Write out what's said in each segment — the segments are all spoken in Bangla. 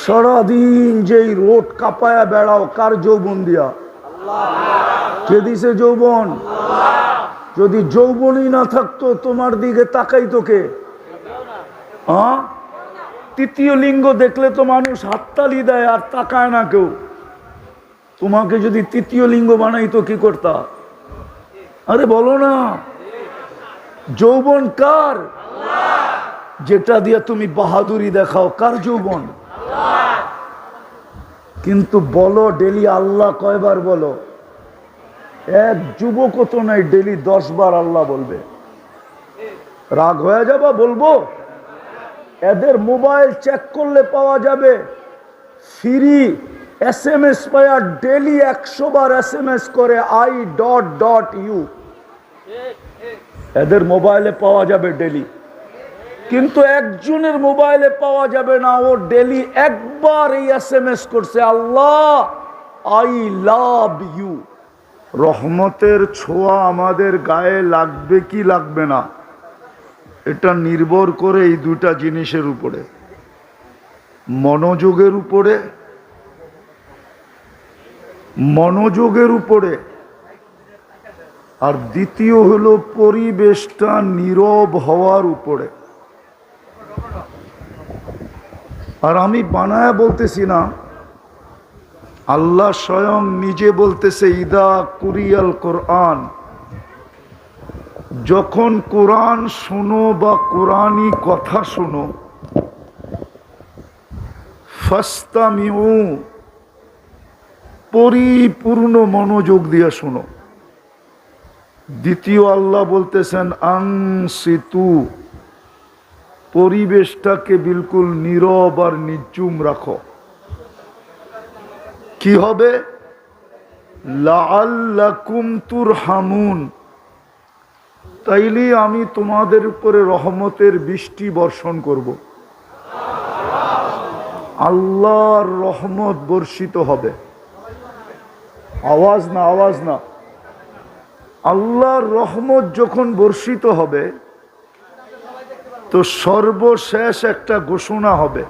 সারাদিন যেই রোড কাঁপায়া বেড়াও কার যৌবন দিয়া? কে দিছে যৌবন? যদি যৌবনই না থাকতো তোমার দিকে তাকাইতো কে? তৃতীয় লিঙ্গ দেখলে তো মানুষ হাততালি দেয় আর তাকায় না কেউ। তোমাকে যদি তৃতীয় লিঙ্গ বানাইতো কি করতা? আরে বলো না। যৌবন কার? যেটা দিয়ে তুমি বাহাদুরি দেখাও কার যৌবন? কিন্তু বলো ডেলি আল্লাহ কয়বার বলো? এক যুবক তো নাই ডেলি 10 বার আল্লাহ বলবে। রাগ হয়ে যাবা? বলবো। এদের মোবাইল চেক করলে পাওয়া যাবে ফ্রি SMS পায়া ডেলি 100 বার SMS করে I.U। এদের মোবাইলে পাওয়া যাবে ডেলি, কিন্তু একজনের মোবাইলে পাওয়া যাবে না। ও ডেলি একবার এই SMS করছে, আল্লাহ I love you। রহমতের ছোঁয়া আমাদের গায়ে লাগবে কি লাগবে না, এটা নির্ভর করে এই দুটা জিনিসের উপরে, মনোযোগের উপরে আর দ্বিতীয় হলো পরিবেশটা নীরব হওয়ার উপরে। আর আমি বানায়া বলতেছি না, আল্লাহ স্বয়ং নিজে বলতেছে, ইদা কুরিয়াল কোরআন, যখন কোরআন শোনো বা কোরআনী কথা শোনো, ফাস্তামিউ, পরিপূর্ণ মনোযোগ দিয়ে শোনো। দ্বিতীয় আল্লাহ বলতেছেন আনসিতু, পরিবেশটাকে বিলকুল নীরব আর নিঝুম রাখো। কি হবে? লাআল্লাকুম তুরহামুন, তাইলে আমি তোমাদের উপরে রহমতের বৃষ্টি বর্ষণ করব। আল্লাহর রহমত বর্ষিত হবে। আওয়াজ না। আল্লাহর রহমত যখন বর্ষিত হবে তো সর্বশেষ একটা ঘোষণা হবে,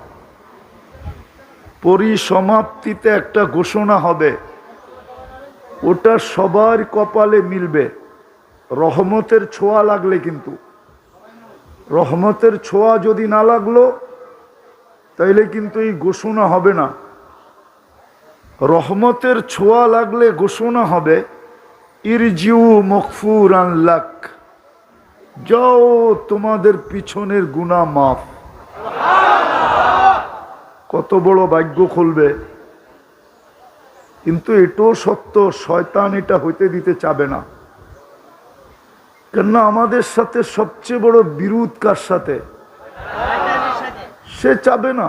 পরিসমাপ্তিতে একটা ঘোষণা হবে, ওটা সবার কপালে মিলবে। রহমতের ছোঁয়া লাগলে, কিন্তু রহমতের ছোঁয়া যদি না লাগলো তাইলে কিন্তু এই ঘোষণা হবে না। রহমতের ছোঁয়া লাগলে ঘোষণা হবে, ইরজিউ মগফুরান লাক, যাও তোমাদের পিছনের গুনাহ মাফ। কত বড় ভাগ্য খুলবে। কিন্তু এটাও সত্য, শয়তান এটা হইতে দিতে চাবে না। কেননা আমাদের সাথে সবচেয়ে বড় বিরোধ কার সাথে? সে চাবে না।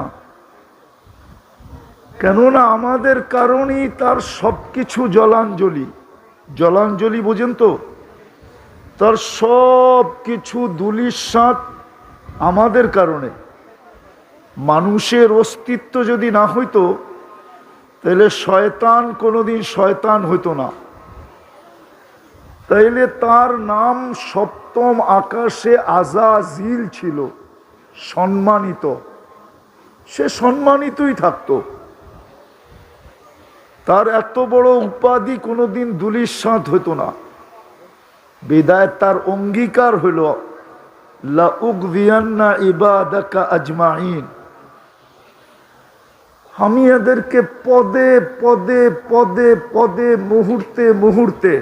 কেননা আমাদের কারণেই তার সবকিছু জলাঞ্জলি বোঝেন তো, তার সব কিছু ধূলিসাৎ আমাদের কারণে। মানুষের অস্তিত্ব যদি না হইতো তাহলে শয়তান কোনোদিন শয়তান হইতো না। তাইলে তার নাম সপ্তম আকাশে আজাজিল ছিল, সম্মানিত। সে সম্মানিতই থাকতো। তার এত বড় উপাধি কোনোদিন ধূলিসাৎ হইতো না। বিদায় তার অঙ্গীকার হইল, লা উগযিয়ান্না ইবাদাকা আজমাইন, আমি এদেরকে পদে পদে পদে পদে মুহূর্তে মুহূর্তে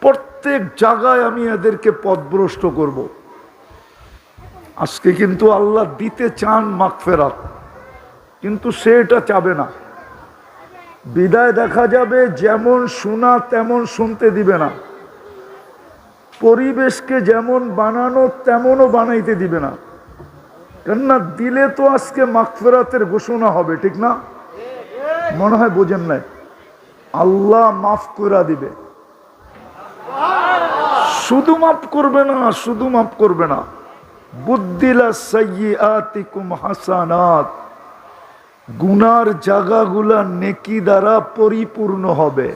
প্রত্যেক জায়গায় আমি এদেরকে পথভ্রষ্ট করব। আজকে কিন্তু আল্লাহ দিতে চান মাগফিরাত, কিন্তু সে এটা চাবে না। বিদায় দেখা যাবে যেমন শোনা তেমন শুনতে দিবে না, পরিবেশকে যেমন বানানো তেমনও বানাইতে দিবে না। কেননা দিলে তো আজকে মাগফিরাতের ঘোষণা হবে, ঠিক না? মনে হয় বোঝেন নাই। আল্লাহ মাফ করে দিবে, শুধু মাফ করবে না, বুদ্দিলা সাইয়্যাতিকুম হাসানাত, গুনার জায়গাগুলা নেকি দ্বারা পরিপূর্ণ হবে,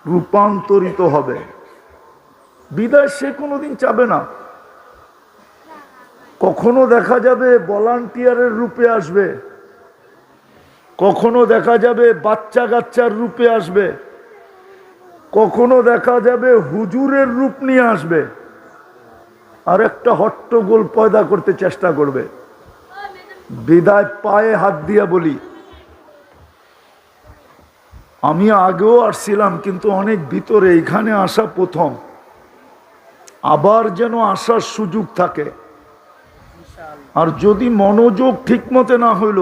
রূপান্তরিত হবে। বিদায় সে কোনোদিন চাবে না। কখনো দেখা যাবে ভলান্টিয়ারের রূপে আসবে, কখনো দেখা যাবে বাচ্চা কাচ্চার রূপে আসবে, কখনো দেখা যাবে হুজুরের রূপ নিয়ে আসবে, আর একটা হট্টগোল পয়দা করতে চেষ্টা করবে। বিদায় পায়ে হাত দিয়া বলি, আমি আগেও আসছিলাম কিন্তু অনেক ভিতরে, এখানে আসা প্রথম, আবার যেন আসার সুযোগ থাকে। আর যদি মনোযোগ ঠিক মতে না হইল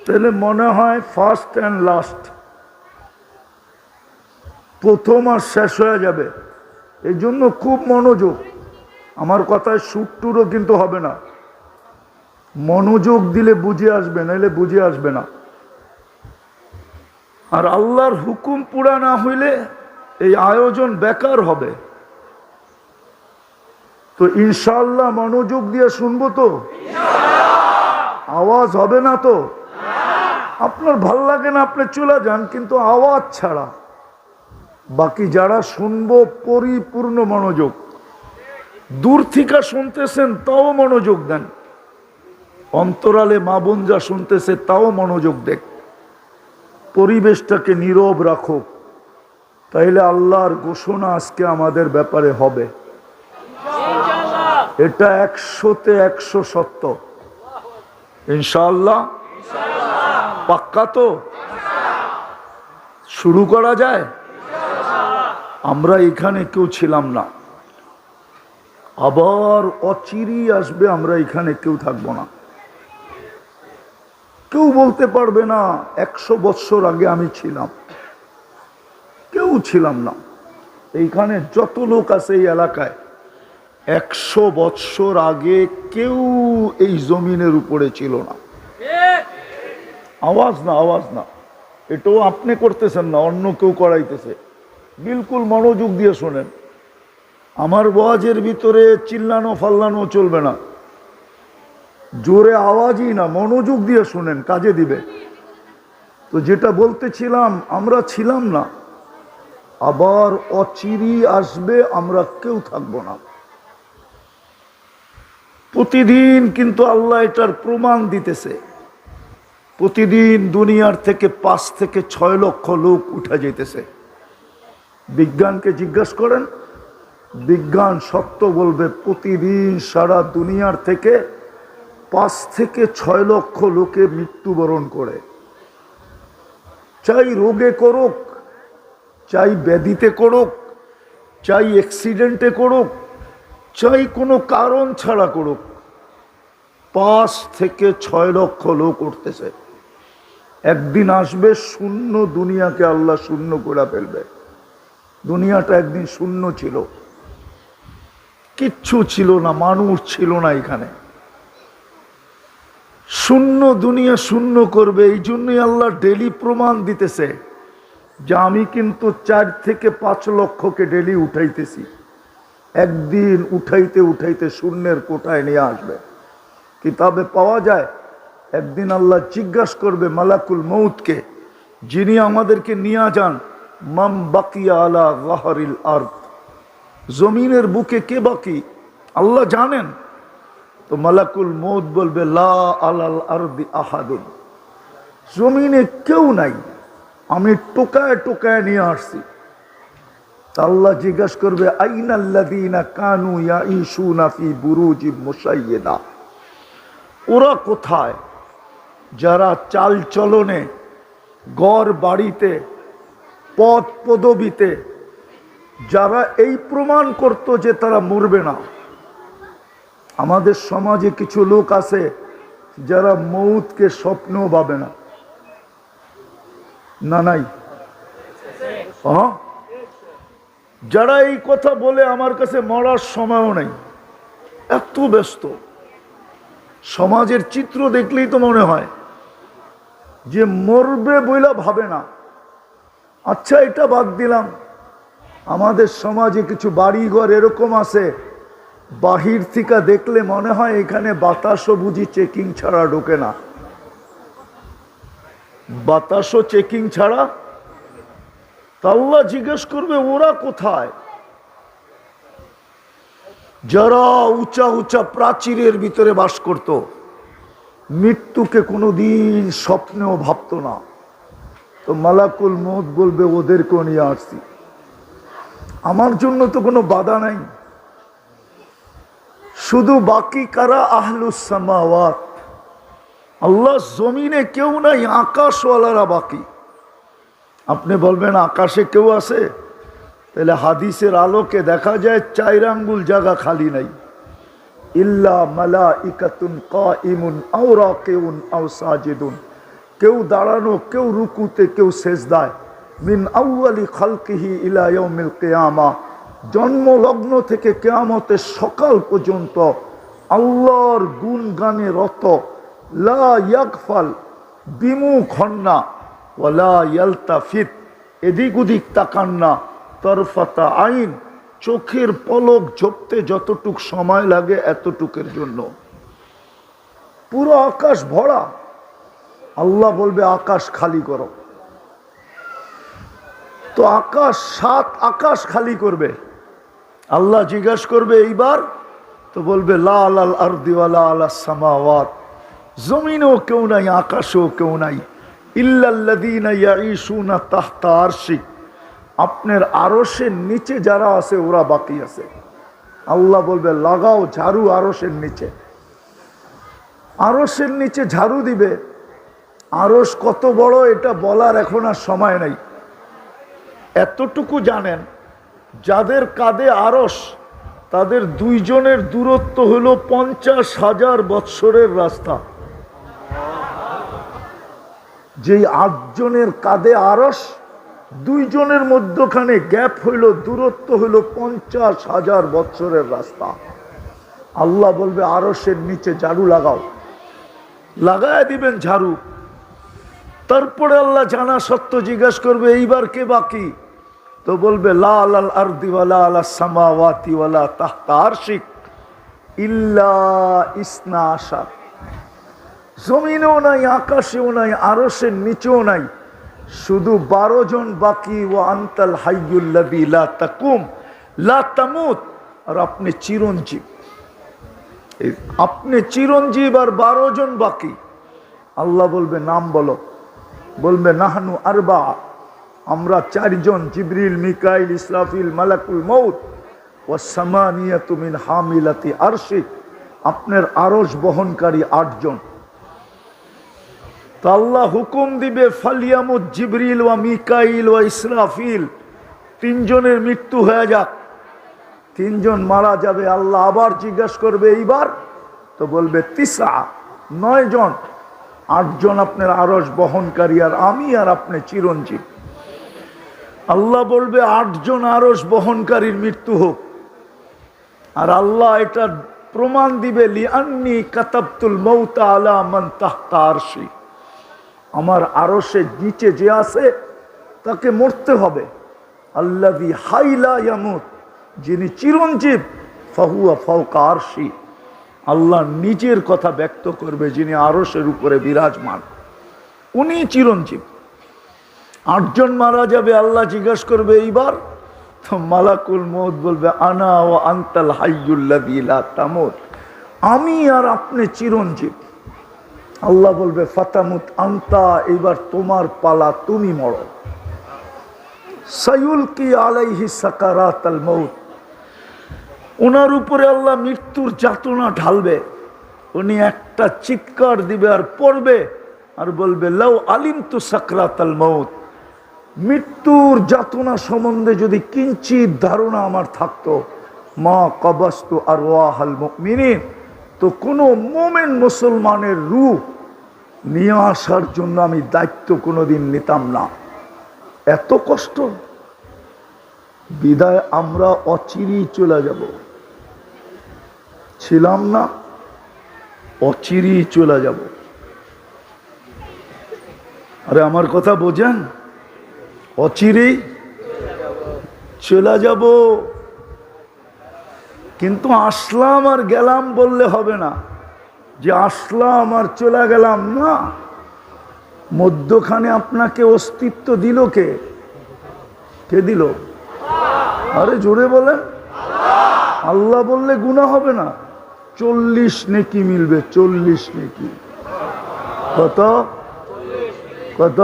তাহলে মনে হয় ফার্স্ট অ্যান্ড লাস্ট, প্রথম আর শেষ হয়ে যাবে। এই জন্য খুব মনোযোগ। আমার কথায় সুট্টুরও কিন্তু হবে না, মনোযোগ দিলে বুঝে আসবে, নাইলে বুঝে আসবে না। আর আল্লাহর হুকুম পুরা না হইলে এই আয়োজন বেকার হবে। তো ইনশাআল্লাহ মনোযোগ দিয়ে শুনবো তো? আওয়াজ হবে না তো? আপনার ভাল লাগে না আপনি চলে যান, কিন্তু আওয়াজ ছাড়া। বাকি যারা শুনবো পরিপূর্ণ মনোযোগ, দূর থেকে শুনতেছেন তাও মনোযোগ দেন, অন্তরালে মা বোন যা শুনতেছে তাও মনোযোগ দেখ, পরিবেশটাকে নীরব রাখো, তাইলে আল্লাহর ঘোষণা আজকে আমাদের ব্যাপারে হবে। এটা 100-তে 100 সত্য ইনশাআল্লাহ। পাক্কা তো? শুরু করা যায়? আমরা এখানে কেউ ছিলাম না, আবার অচিরেই আসবে, আমরা এখানে কেউ থাকবো না। কেউ বলতে পারবে না 100 বছর আগে আমি ছিলাম, কেউ ছিলাম না। এইখানে যত লোক আছে এই এলাকায় 100 বছর আগে কেউ এই জমিনের উপরে ছিল না। আওয়াজ না, আওয়াজ না, এটাও আপনি করতেছেন না, অন্য কেউ করাইতেছে। বিলকুল মনোযোগ দিয়ে শোনেন। আমার ওয়াজের ভিতরে চিল্লানো ফাল্লানো চলবে না, জোরে আওয়াজই না, মনোযোগ দিয়ে শুনেন, কাজে দিবে। তো যেটা বলতেছিলাম, আমরা ছিলাম না, আবার অচিরেই আসবে, আমরা কেউ থাকবো না। প্রতিদিন কিন্তু আল্লাহ এটার প্রমাণ দিতেছে। প্রতিদিন দুনিয়ার থেকে 5 থেকে 6 লক্ষ লোক উঠা যেতেছে। বিজ্ঞানকে জিজ্ঞাসা করেন, বিজ্ঞান সত্য বলবে প্রতিদিন সারা দুনিয়ার থেকে 5 থেকে 6 লক্ষ লোকে মৃত্যুবরণ করে। চাই রোগে করুক, চাই ব্যাধিতে করুক, চাই অ্যাক্সিডেন্টে করুক, চাই কোনো কারণ ছাড়া করুক, 5 থেকে 6 লক্ষ লোক উঠতেছে। একদিন আসবে শূন্য দুনিয়াকে আল্লাহ শূন্য করে ফেলবে। দুনিয়াটা একদিন শূন্য ছিল, কিচ্ছু ছিল না, মানুষ ছিল না এখানে। শূন্য দুনিয়া শূন্য করবে। এই জন্যই আল্লাহ ডেলি প্রমাণ দিতেছে যে আমি কিন্তু 4 থেকে 5 লক্ষকে ডেলি উঠাইতেছি। একদিন উঠাইতে উঠাইতে শূন্যের কোটায় নিয়ে আসবে। কিতাবে পাওয়া যায় একদিন আল্লাহ জিজ্ঞাসা করবে মালাকুল মউতকে, যিনি আমাদেরকে নিয়ে যান, মাম বাকিয়া আলা যাহরিল আরদ, জমিনের বুকে কে বাকি? আল্লাহ জানেন। তো মালাকুল মউত বলবে লা আলাল আরদি আহাদুন, জমিনে কেউ নাই, আমি টোকায় টোকায় নিয়ে আসছি। আল্লাহ জিজ্ঞাসা করবে আইনাল্লাযীনা কানু ইয়াঈশুনা ফি বুরুজিম মুশাইয়্যিদা, ওরা কোথায় যারা চাল চলনে, ঘর বাড়িতে, পদ পদবিতে যারা এই প্রমাণ করত যে তারা মরবে না। আমাদের সমাজে কিছু লোক আছে যারা মৌতকে স্বপ্নও ভাবে না। না নাই? যারা এই কথা বলে আমার কাছে মরার সময়ও নেই, এত ব্যস্ত। সমাজের চিত্র দেখলেই তো মনে হয় যে মরবে বইলা ভাবে না। আচ্ছা, এটা বাদ দিলাম, আমাদের সমাজে কিছু বাড়িঘর এরকম আছে, বাহির থেকে দেখলে মনে হয় এখানে বাতাসও বুঝি চেকিং ছাড়া ঢোকে না। বাতাসও চেকিং ছাড়া। তা আল্লাহ জিজ্ঞেস করবে ওরা কোথায়? যারা উঁচা উঁচা প্রাচীরের ভিতরে বাস করত, মৃত্যুকে কোনোদিন স্বপ্নেও ভাবতো না, তো মালাকুল মউত বলবে ওদেরকেও নিয়ে আসছি, আমার জন্য তো কোনো বাধা নাই। শুধু বাকি কারা? আহলুস সামাওয়াত। আল্লাহ জমিনে কেউ নাই, আকাশওয়ালারা বাকি। আপনি বলবেন আকাশে কেউ আছে? তাহলে হাদিসের আলোকে দেখা যায় 4 আঙ্গুল জায়গা খালি নাই। ইল্লা মালাইকাতুন কাইমুন আও রাকিউন আও সাজিদুন, কেউ দাঁড়ানো, কেউ রুকুতে, কেউ সেজদায়। মিন আউয়ালি খালকিহি ইলা ইয়াউমিল কিয়ামা, জন্মলগ্ন থেকে কিয়ামতের সকাল পর্যন্ত আল্লাহর গুণগানে রত। লা ইয়াগফাল, বিমুখ হন না। ওয়ালা ইয়ালতাফিত, এদিক ওদিক তাকান না। তরফাতা আইন, চোখের পলক ঝপতে যতটুক সময় লাগে এতটুকের জন্য পুরো আকাশ ভরা। আল্লাহ বলবে আকাশ খালি করো। তো আকাশ, 7 আকাশ খালি করবে। আল্লাহ জিজ্ঞাসা করবে এইবার, তো বলবে লা আলাল আরদি ওয়ালা আলাস সামাওয়াত, জমিনেও কেউ নাই, আকাশেও কেউ নাই। ইল্লাল্লাযীনা ইয়াঈশুনা তাহতা আরশিক, আপনার আরশের নিচে যারা আছে ওরা বাকি আছে। আল্লাহ বলবে লাগাও ঝাড়ু আরশের নিচে। আরশের নিচে ঝাড়ু দিবে। আরশ কত বড় এটা বলার এখন আর সময় নাই। এতটুকু জানেন, যাদের কাঁধে আরশ তাদের 2 জনের দূরত্ব হলো 50,000 বৎসরের রাস্তা। যেই 8 জনের কাঁধে আরশ, 2 জনের মধ্যখানে গ্যাপ হইল, দূরত্ব হইল 50,000 বৎসরের রাস্তা। আল্লাহ বলবে আরশের নিচে ঝাড়ু লাগাও। লাগায় দিবেন ঝাড়ু। তারপরে আল্লাহ জানা সত্য জিজ্ঞাসা করবে এইবার কে বাকি? তো বলবে লা আলাল আরদি ওয়ালা আলাস সামাওয়াতি ওয়ালা তাহতা আরশিক ইল্লা ইসনা আশার, জমিনেও নাই, আকাশেও নাই, আরশের নিচেও নাই, শুধু 12 জন বাকি। ও আনতাল হাইয়ুল্লাযী লা তাকুম লা তামুত, আর আপনি চিরঞ্জীব। আপনি চিরঞ্জীব আর 12 জন বাকি। আল্লাহ বলবে নাম বলো। বলবে নাহনু আরবা, আমরা 4 জন, জিবরিল, মিকাইল, ইসরাফিল, মালাকুল মউত ওয়াস সামানিয়াতু মিন হামিলাতি আরশিক, আপনার আরশ বহনকারী 8 জন। তো আল্লাহ হুকুম দিবে ফালিয়ামুত জিবরিল ওয়া মিকাইল ওয়া ইসরাফিল, 3 জনের মৃত্যু হয়ে যাক। 3 জন মারা যাবে। আল্লাহ আবার জিজ্ঞাসা করবে এইবার, তো বলবে 9 জন, 8 জন আপনার আরশ বহনকারী আর আমি আর আপনি চিরঞ্জীব। আল্লাহ বলবে 8 জন আরশ বহনকারীর মৃত্যু হোক। আর আল্লাহ এটা প্রমাণ দিবে লিআন্নী কাতাবতুল মাউতা আলা মান তাহতা আরশি, আমার আরশের নিচে যে আছে তাকে মরতে হবে। আল্লাযী হাইলা ইয়ামুত, যিনি চিরঞ্জীব, ফাহুয়া ফাওকা আরশি, আল্লাহ নিজের কথা ব্যক্ত করবে যিনি আরশের উপরে বিরাজমান, উনি চিরঞ্জীব। 8 জন মারা যাবে। আল্লাহ জিজ্ঞাসা করবে এইবার, তো মালাকুল মউত বলবে আনা ওয়া আনতাল হাইয়ুল্লাযী লা তামুত, আমি আর আপনি চিরঞ্জীব। আল্লাহ বলবে ফাতামুত আনতা, এইবার তোমার পালা, তুমি মরো। সায়ুলকি আলাইহি সাকারাতাল মউত, ওনার উপরে আল্লাহ মৃত্যুর যাতনা ঢালবে। উনি একটা চিৎকার দিবে আর পড়বে আর বলবে লাউ আলিমতু সাকরাতাল মউত, মৃত্যুর যাতনা সম্বন্ধে যদি কিঞ্চিত ধারণা আমার থাকতো, মা কবাস্তু আরওয়াহাল মুমিনিন, তো কোনো মোমেন মুসলমানের রূহ নিয়ে আসার জন্য আমি দায়িত্ব কোনোদিন নিতাম না। এত কষ্ট। বিদায় আমরা অচিরেই চলে যাব, ছিলাম না, অচিরেই চলে যাব। আরে আমার কথা বোঝেন, অচিরেই চলে যাব। কিন্তু আসলাম আর গেলাম বললে হবে না, যে আসলাম আর চলে গেলাম না। মধ্যখানে আপনাকে অস্তিত্ব দিল কে? কে দিল? আরে জোরে বলেন। আল্লাহ বললে গুনাহ হবে না, 40 নেকি মিলবে, 40 নেকি। কত কত?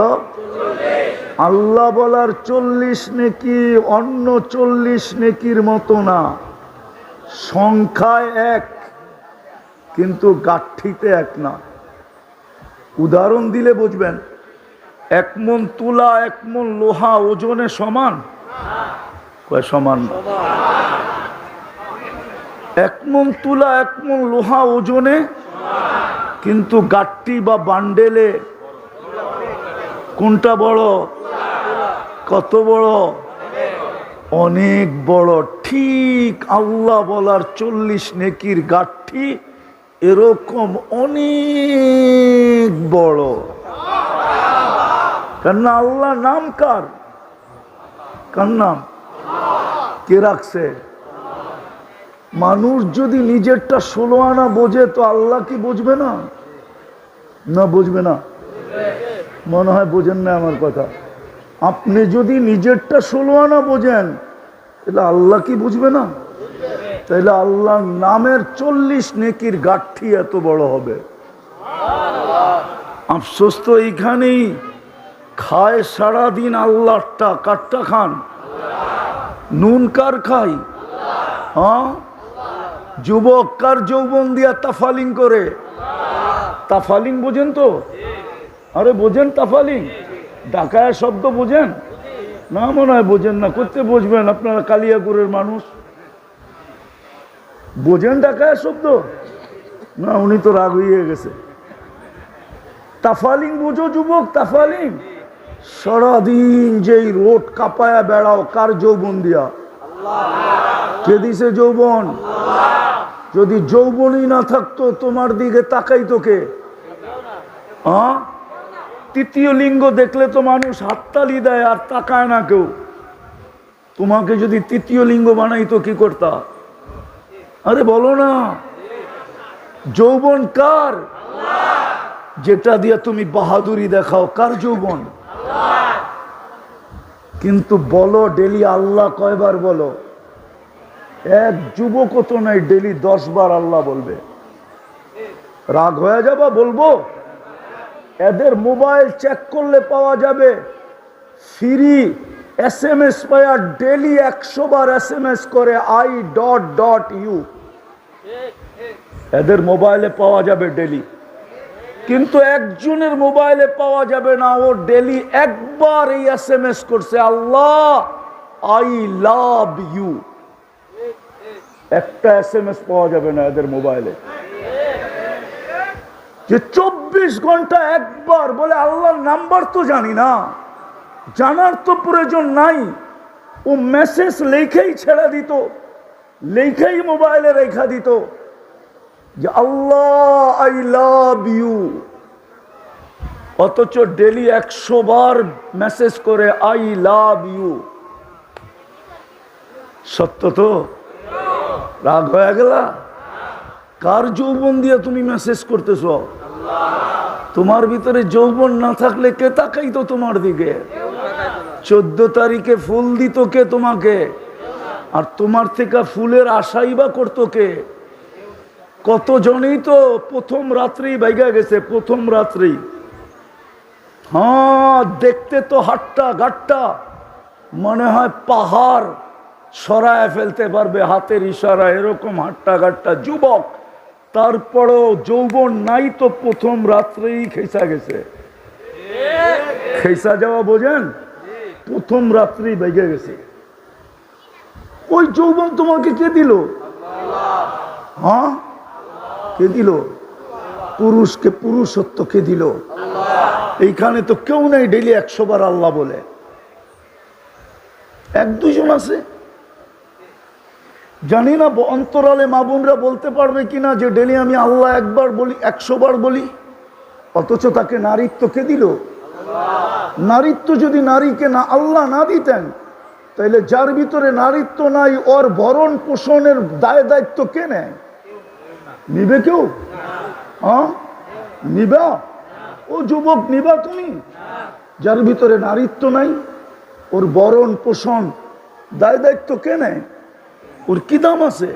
আল্লাহ বলার 40 নেকি অন্য 40 নেকির মতো না, সংখ্যায় এক কিন্তু গাঠিতে এক না। উদাহরণ দিলে বুঝবেন। 1 মণ তুলা 1 মণ লোহা ওজনে সমান? কয় সমান না। 1 মণ তুলা 1 মণ লোহা ওজনে, কিন্তু গাঠি বা বান্ডেলে কোনটা বড়? কত বড়? অনেক বড়। ঠিক আল্লাহ বলার 40 নেকির গাঠি এরকম অনেক বড়। কেন? আল্লাহ নাম কার? কার নাম? কে রাখছে? মানুষ যদি নিজেরটা 16 আনা বোঝে তো আল্লাহ কি বুঝবে না? না বুঝবে না? মনে হয় বোঝেন না আমার কথা। আপনি যদি নিজেরটা 16 আনা বোঝেন তাহলে আল্লাহ কি বুঝবে না? তাহলে আল্লাহর নামের 40 নেকির গাঠি এত বড় হবে। আফসোস তো এইখানেই, খায় সারাদিন আল্লাহটা, কারটা খান? নুন কার খাই? হ্যাঁ, যুবক কার যৌবন দিয়া তাফালিং করে? তাফালিং বোঝেন তো? আরে বোঝেন তাফালিং? ডাকায় শব্দ বোঝেন না? মনে হয় বোঝেন না। করতে বুঝবেন আপনারা, কালিয়াপুরের মানুষ। বোঝেন ডাকায় শব্দ না? উনি তো রাগ হয়ে গেছে। তাফালিং বোঝো যুবক? তাফালিং সারাদিন যেই রোড কাপায়া বেড়াও, কার যৌবন দিয়া? কে দিছে যৌবন? যদি যৌবনই না থাকতো তোমার দিকে তাকাইতো কে? হ্যাঁ, তৃতীয় লিঙ্গ দেখলে তো মানুষ হাততালি দেয় আর তাকায় না কেউ। তোমাকে যদি তৃতীয় লিঙ্গ বানাইতো কি করতা? আরে বলো না। যৌবন কার? যেটা দিয়ে তুমি বাহাদুরি দেখাও, কার যৌবন? কিন্তু বলো ডেলি আল্লাহ কয়বার বলো? এক যুবক তো নাই ডেলি 10 বার আল্লাহ বলবে। রাগ হয়ে যাবা? বলবো। এদের মোবাইল চেক করলে পাওয়া যাবে ফ্রি SMS পায়া, ডেলি 100 বার SMS করে I.U। এদের মোবাইলে পাওয়া যাবে ডেলি, কিন্তু একজনের মোবাইলে পাওয়া যাবে না। ও ডেলি একবার এই SMS করছে, আল্লাহ I love you। একটা SMS পাওয়া যাবে না এদের মোবাইলে। যে 24 ঘন্টা একবার বলে আল্লাহর নাম্বার তো জানি না, জানার তো প্রয়োজন নাই। ও মেসেজ লেখেই ছেড়ে দিত, লেখেই মোবাইলে রেখা দিত যে আল্লাহ আই লাভ ইউ। অথচ ডেলি 100 বার মেসেজ করে আই লাভ ইউ। সত্য তো? রাগ হয়ে গেলা? কার যৌবন দিয়ে তুমি মেসেজ করতেছ? তোমার ভিতরে যৌবন না থাকলে কে তাকাইতো তোমার দিকে? 14 তারিখে ফুল দিত কে তোমাকে? আর তোমার থেকে ফুলের আশাই বা করতো কে? কতজনই তো প্রথম রাত্রেই বাইগা গেছে। প্রথম রাত্রেই, হ্যাঁ, দেখতে তো হাটটা ঘাটটা মনে হয় পাহাড় সরায় ফেলতে পারবে হাতের ইশারা, এরকম হাট্টা ঘাটটা যুবক। তারপরও যৌবন নাই তো প্রথম রাত্রেই খেসা গেছে। খেসা যাওয়া বোঝেন? প্রথম রাত্রেই বেগে গেছে। ওই যৌবন তোমাকে কে দিল? হ্যাঁ, কে দিল? পুরুষকে পুরুষত্ব কে দিল? এইখানে তো কেউ নেই ডেলি 100 বার আল্লাহ বলে। 1-2 জন আছে, জানি না অন্তরালে মা বোনরা বলতে পারবে কিনা যে ডেলি আমি আল্লাহ একবার বলি, 100 বার বলি। অথচ তাকে নারীত্ব কে দিল? নারীত্ব যদি নারীকে না আল্লাহ না দিতেন, তাহলে যার ভিতরে নারীত্ব নাই ওর ভরণ পোষণের দায় দায়িত্ব কে নেয়? নিবে কেউ? হ্যাঁ, নিবা? ও যুবক, নিবা তুমি? যার ভিতরে নারীত্ব নাই ওর ভরণ পোষণ দায় দায়িত্ব কে নেয়? ওর কি দাম আছে?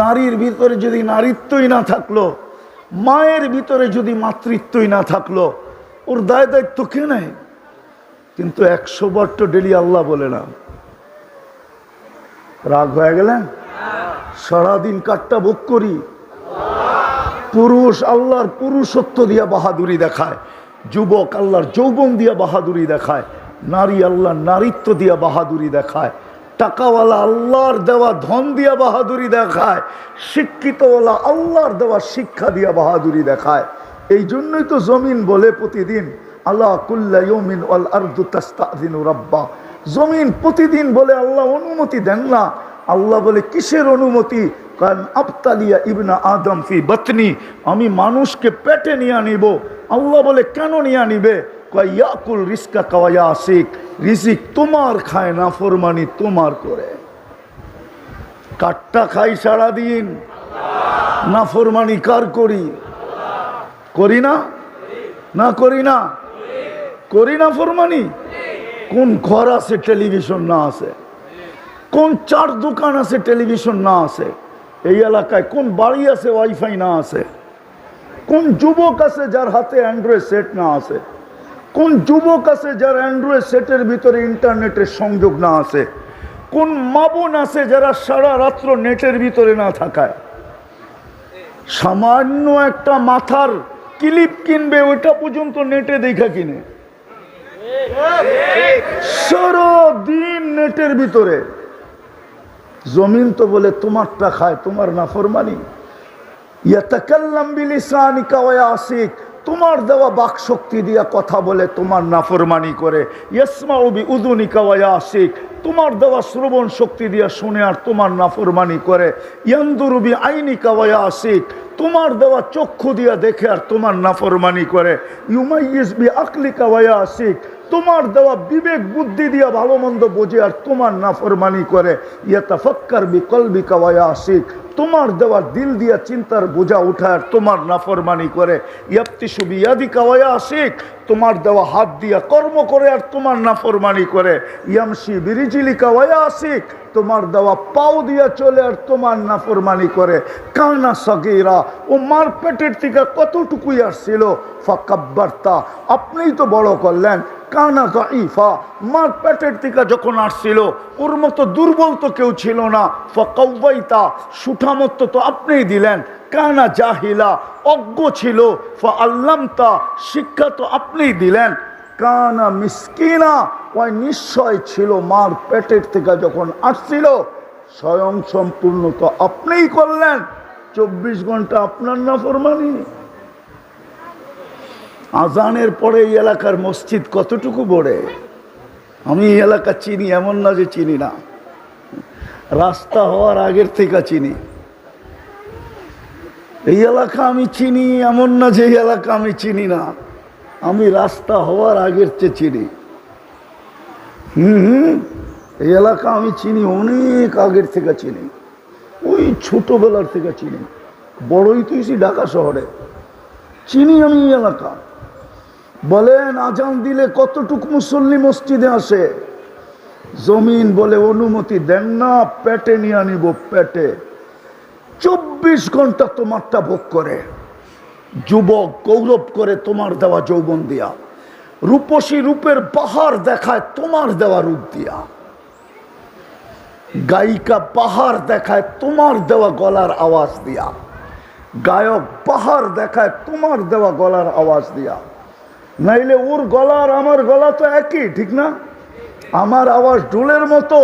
নারীর ভিতরে যদি নারীত্বই না থাকলো, মায়ের ভিতরে যদি মাতৃত্বই না থাকলো, ওর দায় দায়িত্ব কে নেয়? কিন্তু 100 বার তো ডেলি আল্লাহ বলে না। রাগ হয়ে গেলেন? সারাদিন কাটটা ভোগ করি। পুরুষ আল্লাহর পুরুষত্ব দিয়া বাহাদুরি দেখায়, যুবক আল্লাহর যৌবন দিয়া বাহাদুরি দেখায়, নারী আল্লাহর নারীত্ব দিয়া বাহাদুরি দেখায়, টাকাওয়ালা আল্লাহর দেওয়া ধন দিয়া বাহাদুরি দেখায়, শিক্ষিতওয়ালা আল্লাহর দেওয়া শিক্ষা দিয়া বাহাদুরি দেখায়। এই জন্যই তো জমিন বলে প্রতিদিন আল্লাহ কুল্লা ইয়াউমিন ওয়াল আরদু তাস্তাযিনু রাব্বা। জমিন প্রতিদিন বলে আল্লাহ অনুমতি দেন না। আল্লাহ বলে কিসের অনুমতি? কারণ আবতালিয়া ইবনা আদম ফি বাতনি, আমি মানুষকে পেটে নিয়ে নিব। আল্লাহ বলে কেন নিয়ে নিবে? ইয়াকুল রিজকা কাওয়া আসিক, রিজিক তোমার খায়, নাফরমানি তোমার করে। কাটটা খাই সারাদিন, নাফরমানি কার করি? করি না? না করি না? করি না ফরমানি? কোন ঘর আছে টেলিভিশন না আছে? কোন 4 দোকান আছে টেলিভিশন না আছে? এই এলাকায় কোন বাড়ি আছে ওয়াইফাই না আছে? কোন যুবক আছে যার হাতে অ্যান্ড্রয়েড সেট না আছে? কোন যুবক আছে যার অ্যান্ড্রয়েড সেটের ভিতরে ইন্টারনেটের সংযোগ না আছে? কোন মা বোন আছে যারা সারা রাত্র নেটের ভিতরে না থাকায়? সামান্য একটা মাথার ক্লিপ কিনবে, ওইটা পর্যন্ত নেটে দেখা কিনে। সারাদিন নেটের ভিতরে। জমিন তো বলে তোমারটা খায়, তোমার নাফরমানি। ইয়াতাকাল্লাম বিলিসানিকা ওয়া ইয়াসিক, তোমার দেওয়া বাক শক্তি দিয়া কথা বলে, তোমার নাফরমানি করে। ইয়াসমাউ বিউযুনিকা ওয়া ইয়াসিক, তোমার দেওয়া শ্রবণ শক্তি দিয়া শুনে আর তোমার নাফরমানি করে। ইয়ানদুরু বিআইনিকা ওয়া ইয়াসিক, তোমার দেওয়া চক্ষু দিয়া দেখে আর তোমার নাফরমানি করে। ইউমাইয়িজ বিআকলিকা ওয়া ইয়াসিক, তোমার দেওয়া বিবেক বুদ্ধি দিয়া ভালো মন্দ বোঝে আর তোমার নাফরমানি করে। ইয়াতাফাক্কার বিকলবিকা ওয়া ইয়াসিক, তোমার দেওয়া দিল দিয়া চিন্তার বোঝা উঠায় আর তোমার নাফরমানি করে। ইয়াফতিশু বিয়াদিকা ওয়া ইয়াসিক, তোমার দেওয়া হাত দিয়া কর্ম করে আর তোমার নাফরমানি করে। ইয়ামশি বিরিজিলিকা ওয়া ইয়াসিক, তোমার দেওয়া পাও দিয়া চলে আর তোমার নাফরমানি করে। কানা সগীরা, ও মার পেটের থেকে কতটুকুই আসছিল। ফাকাব্বারতা, আপনিই তো বড় করলেন। কানা যাইফা, মার পেটের থেকে যখন আসছিল ওর মতো দুর্বল তো কেউ ছিল না। ফাকাওয়াইতা, সুঠামত্ব তো আপনিই দিলেন। কানা জাহিলা, অজ্ঞ ছিল। ফাআল্লামতা, শিক্ষা তো আপনিই দিলেন। কানা মিসকিনা, ওই নিশ্চয় ছিল মার পেটের থেকে যখন আসছিল। স্বয়ং সম্পূর্ণ তো আপনিই করলেন। 24 ঘন্টা আপনার নাফরমানি। আজানের পরে এই এলাকার মসজিদ কতটুকু বড়ে? আমি এই এলাকা চিনি, এমন না যে চিনি না। রাস্তা হওয়ার আগের থেকে চিনি এই এলাকা। আমি চিনি, এমন না যে এই এলাকা আমি চিনি না। আমি রাস্তা হওয়ার আগের চেয়ে চিনি। এই এলাকা আমি চিনি, অনেক আগের থেকে চিনি। ওই ছোটবেলার থেকে চিনি। বড়ই তুইছি ঢাকা শহরে, চিনি আমি এই এলাকা। বলেন আজান দিলে কতটুকু মুসল্লি মসজিদে আসে? জমিন বলে অনুমতি দেন না, পেটে নিয়ে আনিব পেটে। 24 ঘন্টা তোমারটা ভোগ করে। যুবক গৌরব করে তোমার দেওয়া যৌবন দিয়া। রূপসী রূপের পাহাড় দেখায় তোমার দেওয়া রূপ দিয়া। গায়িকা পাহাড় দেখায় তোমার দেওয়া গলার আওয়াজ দিয়া। গায়ক পাহাড় দেখায় তোমার দেওয়া গলার আওয়াজ দিয়া। নাইলে ওর গলা আর আমার গলা তো একই, ঠিক না? আমার আওয়াজ ঢোলের মতো,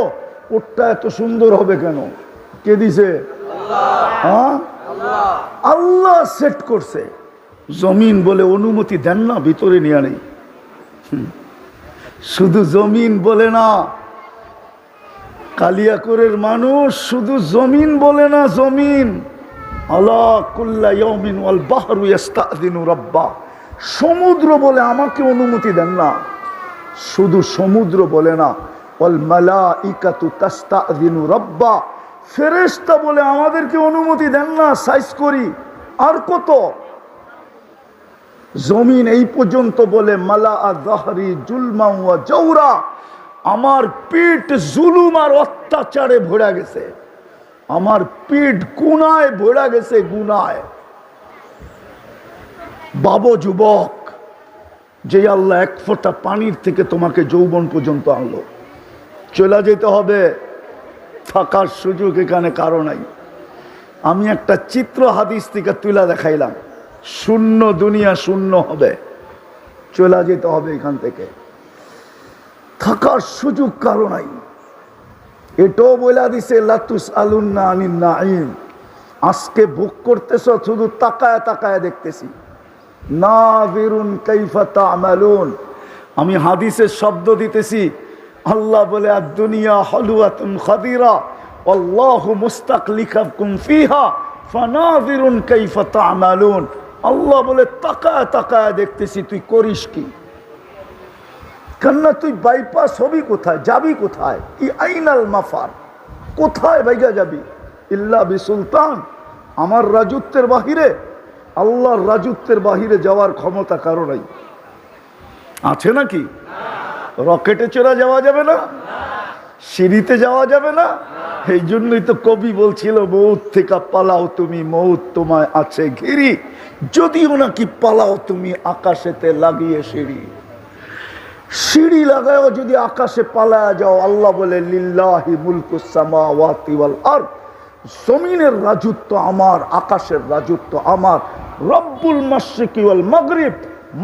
ওরটা এত সুন্দর হবে কেন? কে দিছে? হ্যাঁ, আল্লাহ সেট করছে। জমিন বলে অনুমতি দেন না, ভিতরে নিয়ে নেই। শুধু জমিন বলে না, কালিয়াকোরের মানুষ শুধু জমিন বলে না। জমিন আল্লাহ কুল্লা ইয়াউমিন ওয়াল বাহরু ইস্তাযিনু রাব্বা, সমুদ্র বলে আমাকে অনুমতি দেন না। শুধু সমুদ্র বলে না, ওয়াল মালাইকাতু তাস্তাযিনু রাব্বা, ফেরেশতা বলে আমাদেরকে অনুমতি দেন না, সাইজ করি। আর কত? জমিন এই পর্যন্ত বলে মালা যাহরি জুলমা ওয়া জাওরা, আমার পিঠ জুলুম আর অত্যাচারে ভরে গেছে। আমার পিঠ গুনায় ভরা গেছে, গুনায়। বাবু যুবক, যে আল্লাহ এক ফোঁটা পানির থেকে তোমাকে যৌবন পর্যন্ত আনলো, চলে যেতে হবে, থাকার সুযোগ এখানে কারো নাই। আমি একটা চিত্র হাদিস থেকে তুলে দেখাইলাম, শূন্য দুনিয়া শূন্য হবে, চলে যেতে হবে এখান থেকে, থাকার সুযোগ কারো নাই। এটাও বলে দিছে লাতুস আলুন্না আনিন নাঈম, আজকে ভোগ করতেছ, শুধু তাকায় তাকায় দেখতেছি। নাযিরুন কাইফা তা'মালুন, আমি হাদিসের শব্দ দিতেছি। আল্লাহ বলে আদ-দুনিয়া হালওয়াতুন খাদিরা আল্লাহু মুস্তাকলিফাকুম ফিহা ফানাযিরুন কাইফা তা'মালুন। আল্লাহ বলে তাকায় তাকায় দেখতেছি, তুই করিস কি? কেননা তুই বাইপাস হবি কোথায়, যাবি কোথায়? ই আইনাল মাফার, কোথায় বাইগা যাবি? ইল্লা বিসুলতান, আমার রাজত্বের বাহিরে, আল্লাহর রাজত্বের বাহিরে যাওয়ার ক্ষমতা কারো নাই। আছে নাকি? রকেটে চড়া যাওয়া যাবে না, সিঁড়িতে যাওয়া যাবে না। এই জন্যই তো কবি বলছিল, মৌত থেকে পালাও তুমি, মৌত তোমায় আছে ঘিরি, যদিও নাকি পালাও তুমি আকাশেতে লাগিয়ে সিঁড়ি। সিঁড়ি লাগাও যদি আকাশে পালায়া যাও, আল্লাহ বলে লিল্লাহি মুলকুস সামাওয়াতি ওয়াল আরদ, জমিনের রাজত্ব আমার, আকাশের রাজত্ব আমার। রব্বুল মাশরিকি ওয়াল মাগরিব,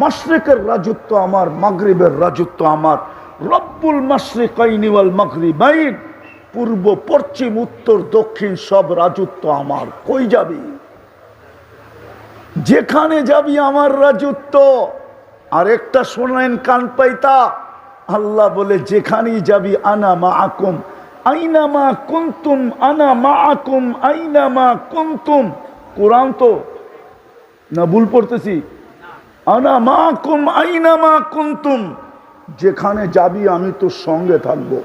মাশরিকের রাজত্ব আমার, মাগরিবের রাজত্ব আমার। রব্বুল মাশরিকাইনি ওয়াল মাগরিবাইন, পূর্ব পশ্চিম উত্তর দক্ষিণ সব রাজত্ব আমার। কই যাবি? যেখানে যাবি আমার রাজত্ব। আর একটা শোনেন, কান পাইতা, আল্লাহ বলে যেখানেই যাবি আনা মাআকুম আইনামা কুনতুম, আনা মাআকুম আইনামা কুনতুম। কোরআন তো না ভুল পড়তেছি? আনা মাআকুম আইনামা কুনতুম, যেখানে যাবি আমি তোর সঙ্গে থাকবো।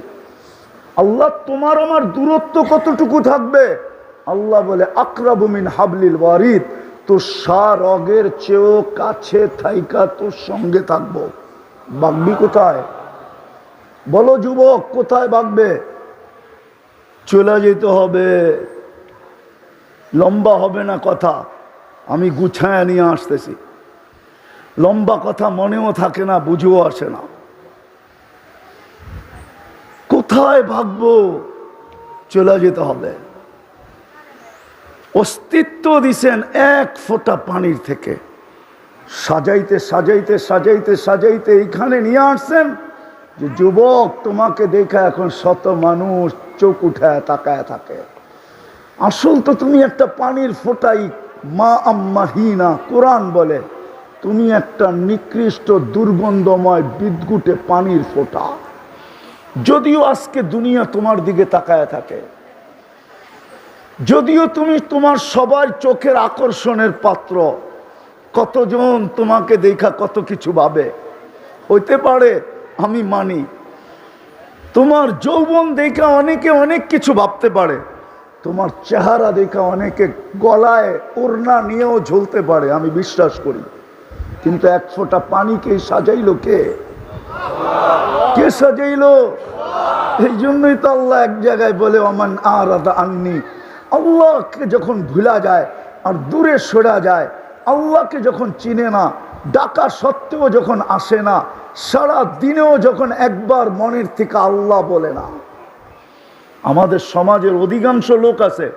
আল্লাহ, তোমার আমার দূরত্ব কতটুকু থাকবে? আল্লাহ বলে আকরাবু মিন হাবলিল ওয়ারিদ, তোর সারগের চেয়েও কাছে থাইকা তোর সঙ্গে থাকবো। বাগবি কোথায়? বলো যুবক, কোথায় বাগবে? চলে যেতে হবে। লম্বা হবে না কথা, আমি গুছায় নিয়ে আসতেছি। লম্বা কথা মনেও থাকে না, বুঝেও আসে না। কোথায় ভাগবো? চলে যেতে হবে। অস্তিত্ব দিছেন এক ফোঁটা পানির থেকে, সাজাইতে সাজাইতে সাজাইতে সাজাইতে এইখানে নিয়ে আসছেন যে যুবক, তোমাকে দেখা এখন শত মানুষ চোখ উঠায় তাকায় থাকে। আসল তো তুমি একটা পানির ফোঁটাই, মা আম্মাহিনা। কোরআন বলে তুমি একটা নিকৃষ্ট দুর্গন্ধময় বিদঘুটে পানির ফোঁটা। যদিও আজকে দুনিয়া তোমার দিকে তাকায় থাকে, যদিও তুমি তোমার সবার চোখের আকর্ষণের পাত্র, কতজন তোমাকে দেখা কত কিছু ভাবে, হইতে পারে আমি মানি। তোমার যৌবন দেখা অনেকে অনেক কিছু ভাবতে পারে, তোমার চেহারা দেখা অনেকে গলায় ওড়না নিয়েও ঝুলতে পারে, আমি বিশ্বাস করি। কিন্তু এক ফোঁটা পানিকে সাজাইলো কে? কে সাজাইলো? এই জন্যই তো আল্লাহ এক জায়গায় বলে ওমান আরাদা আন্নি, আল্লাহকে যখন ভুলা যায় আর দূরে সরা যায়, আল্লাহকে যখন চিনে না, ডাকা সত্ত্বেও যখন আসে না, সারা দিনেও যখন একবার মনের থেকে আল্লাহ বলে না। আমাদের সমাজের অধিকাংশ লোক আছে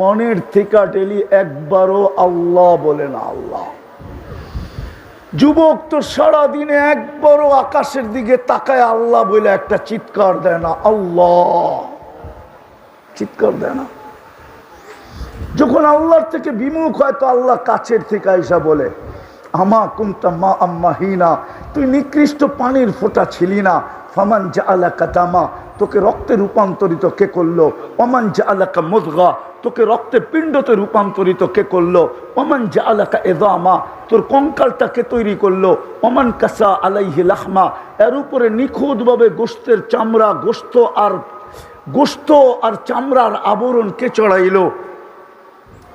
মনের থেকে ডেলি একবারও আল্লাহ বলে না। আল্লাহ। যুবক তো সারা দিনে একবারও আকাশের দিকে তাকায় আল্লাহ বলে একটা চিৎকার দেয় না, আল্লাহ চিৎকার দেয় না। যখন আল্লাহর থেকে বিমুখ হয় তো আল্লাহ কাছের থেকে আইসা বলে, আমা কুনতা মা আম্মাহিনা, তুই নিকৃষ্ট পানির ফোঁটা ছিলি না। ফামান জাআলাকা দামা, তোকে রক্তে রূপান্তরিত কে করলো? ওমান জাআলাকা মুদগা, তোকে রক্তে পিণ্ডতে রূপান্তরিত কে করলো? ওমান জাআলাকা ইযামা, তোর কঙ্কালটাকে তৈরি করলো। ওমান কাসা আলাইহি লাহমা, এর উপরে নিখুঁতভাবে গোশতের চামড়া, গোশত আর চামড়ার আবরণ কে চড়াইলো?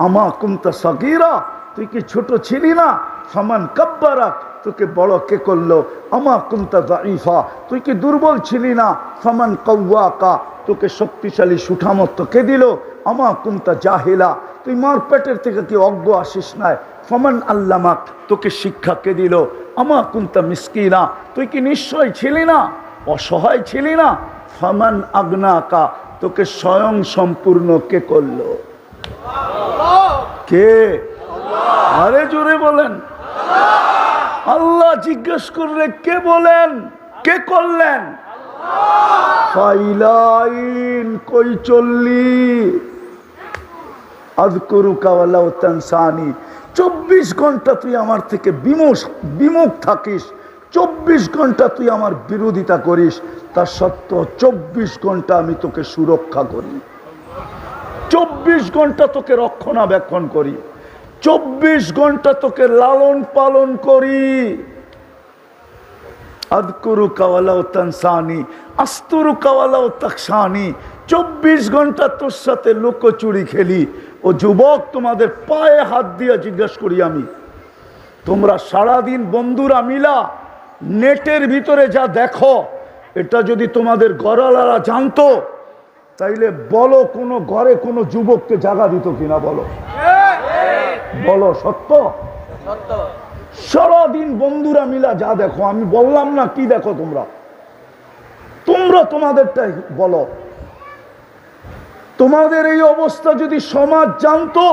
আমা কুনতা সাগীরা, তুই কি ছোট ছিলি না? ফামান কাব্বারাক, তোকে বড় কে করলো? আমা কুনতা যায়ীফা, তুই কি দুর্বল ছিলি না? ফামান কাওয়াকা, তোকে শক্তিশালী সুঠামত্ব কে দিল? আমা কুনতা জাহিলা, তুই মার পেটের থেকে কি অজ্ঞ আসিস নাই? ফামান আল্লামাক, তোকে শিক্ষা কে দিল? আমা কুনতা মিসকিনা, তুই কি নিশ্চয় ছিলি না, অসহায় ছিলি না? ফামান আগনাকা, তোকে স্বয়ং সম্পূর্ণ কে করলো? কে? আরে জোরে বলেন। আল্লাহ জিজ্ঞেস করলে কে বলেন? কে করলেন? ফাইলাইন কই চললি? আযকুরুকা ওয়ালাউ তানসানি, 24 ঘন্টা তুই আমার থেকে বিমুখ থাকিস, 24 ঘন্টা তুই আমার বিরোধিতা করিস, তা সত্ত্বেও 24 ঘন্টা আমি তোকে সুরক্ষা করি, 24 ঘন্টা তোকে রক্ষণাবেক্ষণ করি, 24 ঘন্টা তোকে লালন পালন করি। আযকুরুকা ওয়ালাউ তানসানি আস্তুরুকা ওয়ালাউ তাকশানি, 24 ঘন্টা তোর সাথে লুকোচুরি খেলি। ও যুবক, তোমাদের পায়ে হাত দিয়ে জিজ্ঞেস করি আমি, তোমরা সারাদিন বন্ধুরা মিলা নেটের ভিতরে যা দেখো, এটা যদি তোমাদের ঘরওয়ালারা জানতো, তাইলে বলো কোনো ঘরে কোনো যুবককে জাগা দিত কিনা? বলো বলো, সত্য? সারাদিন বন্ধুরা মিলা যা দেখো, আমি বললাম না কি দেখো তোমরা, তোমরা তোমাদেরটাই বলো। তোমাদের এই অবস্থা যদি সমাজ জানতো,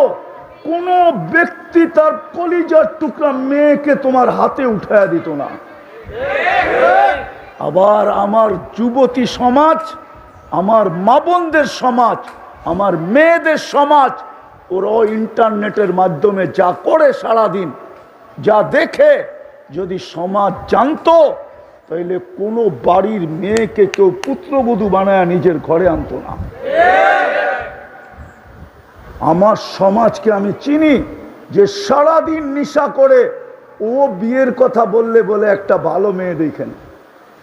কোন ব্যক্তি তার কলিজার টুকরা মেয়েকে তোমার হাতে উঠায়া দিত না। আবার আমার যুবতী সমাজ, আমার মা বোনদের সমাজ, আমার মেয়েদের সমাজ, ওরা ইন্টারনেটের মাধ্যমে যা করে সারাদিন, যা দেখে, যদি সমাজ জানতো, তাইলে কোনো বাড়ির মেয়েকে কেউ পুত্রবধূ বানায় নিজের ঘরে আনতো না। আমার সমাজকে আমি চিনি, যে সারাদিন নেশা করে, ও বিয়ের কথা বললে বলে একটা ভালো মেয়ে দেখেন,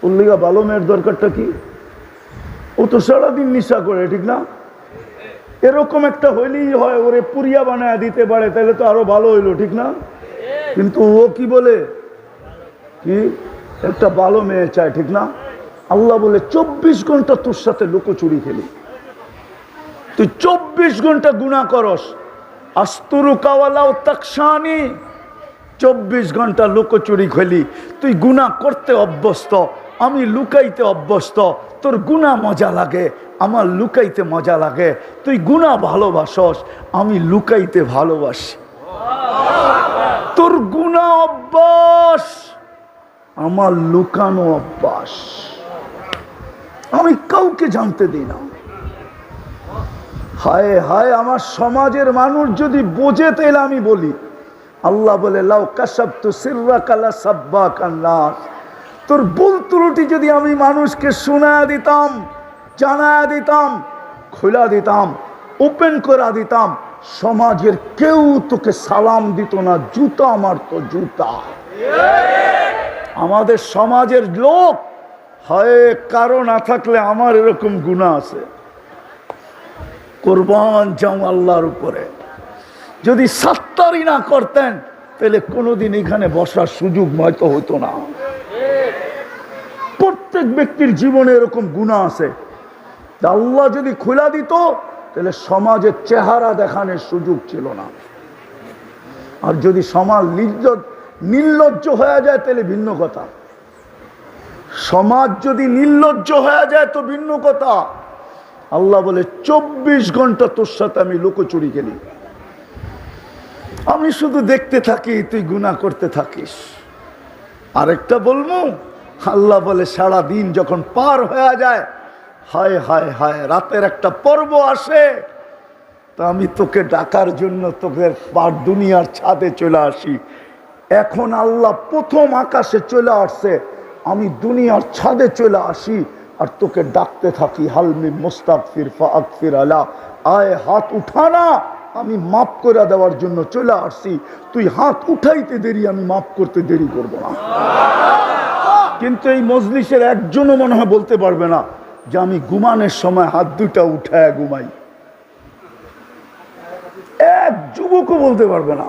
উল্লেখা ভালো মেয়ের দরকারটা কি? ও তো সারাদিন নেশা করে, ঠিক না? এরকম একটা হইলেই হয়, ওরে পুরিয়া বানায় দিতে পারে, তাহলে তো আরো ভালো হইলো, ঠিক না? কিন্তু ও কি বলে, কি একটা ভালো মেয়ে চায়, ঠিক না? আল্লাহ বলে 24 ঘন্টা তোর সাথে লুকোচুরি খেলি, তুই 24 ঘন্টা গুনাহ করস। আস্তুরুকা ওয়ালাউ তাকশানি, 24 ঘন্টা লুকোচুরি খেলি, তুই গুনাহ করতে অভ্যস্ত, আমি লুকাইতে অভ্যস্ত। তোর গুনাহ মজা লাগে, আমার লুকাইতে মজা লাগে। তুই গুনাহ ভালোবাসস, আমি লুকাইতে ভালোবাসি। তোর গুনাহ অভ্যাস, আমার লুকানো অভ্যাস। আমি কাউকে জানতে দিই না। হায় হায়, আমার সমাজের মানুষ যদি বোঝে, তাহলে আমি বলি, আল্লাহ বলে লাউ কাশাফতু সিররাকা লাসাব্বাকান নাস, তোর ভুল ত্রুটি যদি আমি মানুষকে শোনায়া দিতাম, জানায়া দিতাম, খোলা দিতাম, ওপেন করে দিতাম, সমাজের কেউ তোকে সালাম দিত না, জুতা মারতো, জুতা। আমাদের সমাজের লোক হয় কারো না থাকলে আমার এরকম গুনাহ আছে, কোরবান যাও আল্লাহর উপরে। যদি সাত্তারি না করতেন, তাহলে কোনোদিন এখানে বসার সুযোগ হয়তো হতো না। প্রত্যেক ব্যক্তির জীবনে এরকম গুনাহ আছে, আল্লাহ যদি খোলা দিত, তাহলে সমাজের চেহারা দেখানোর সুযোগ ছিল না। আর যদি সমাজ নির্লজ্জ হয়ে যায়, তাহলে ভিন্ন কথা। সমাজ যদি নির্লজ্জ হয়ে যায় তো ভিন্ন কথা। আল্লাহ বলে 24 ঘন্টা তোর সাথে আমি লুকোচুরি খেলি, আমি শুধু দেখতে থাকি, তুই গুনাহ করতে থাকিস। আরেকটা বলবো, আল্লাহ বলে সারা দিন যখন পার হয়ে যায়, হায় হায় হায়, রাতের একটা পর্ব আসে, তা আমি তোকে ডাকার জন্য তোকে পার দুনিয়ার ছাদে চলে আসি। এখন আল্লাহ প্রথম আকাশে চলে আসছে, আমি দুনিয়ার ছাদে চলে আসি আর তোকে ডাকতে থাকি, হালমি মুস্তাগফির ফাগফির আলা, আয় হাত উঠানা, আমি মাফ করে দেওয়ার জন্য চলে আসছি। তুই হাত উঠাইতে দেরি, আমি মাফ করতে দেরি করব না। কিন্তু এই মজলিসের একজনও মনে হয় বলতে পারবে না যে আমি ঘুমানোর সময় হাত দুটা উঠায় ঘুমাই। এক যুবকও বলতে পারবে না।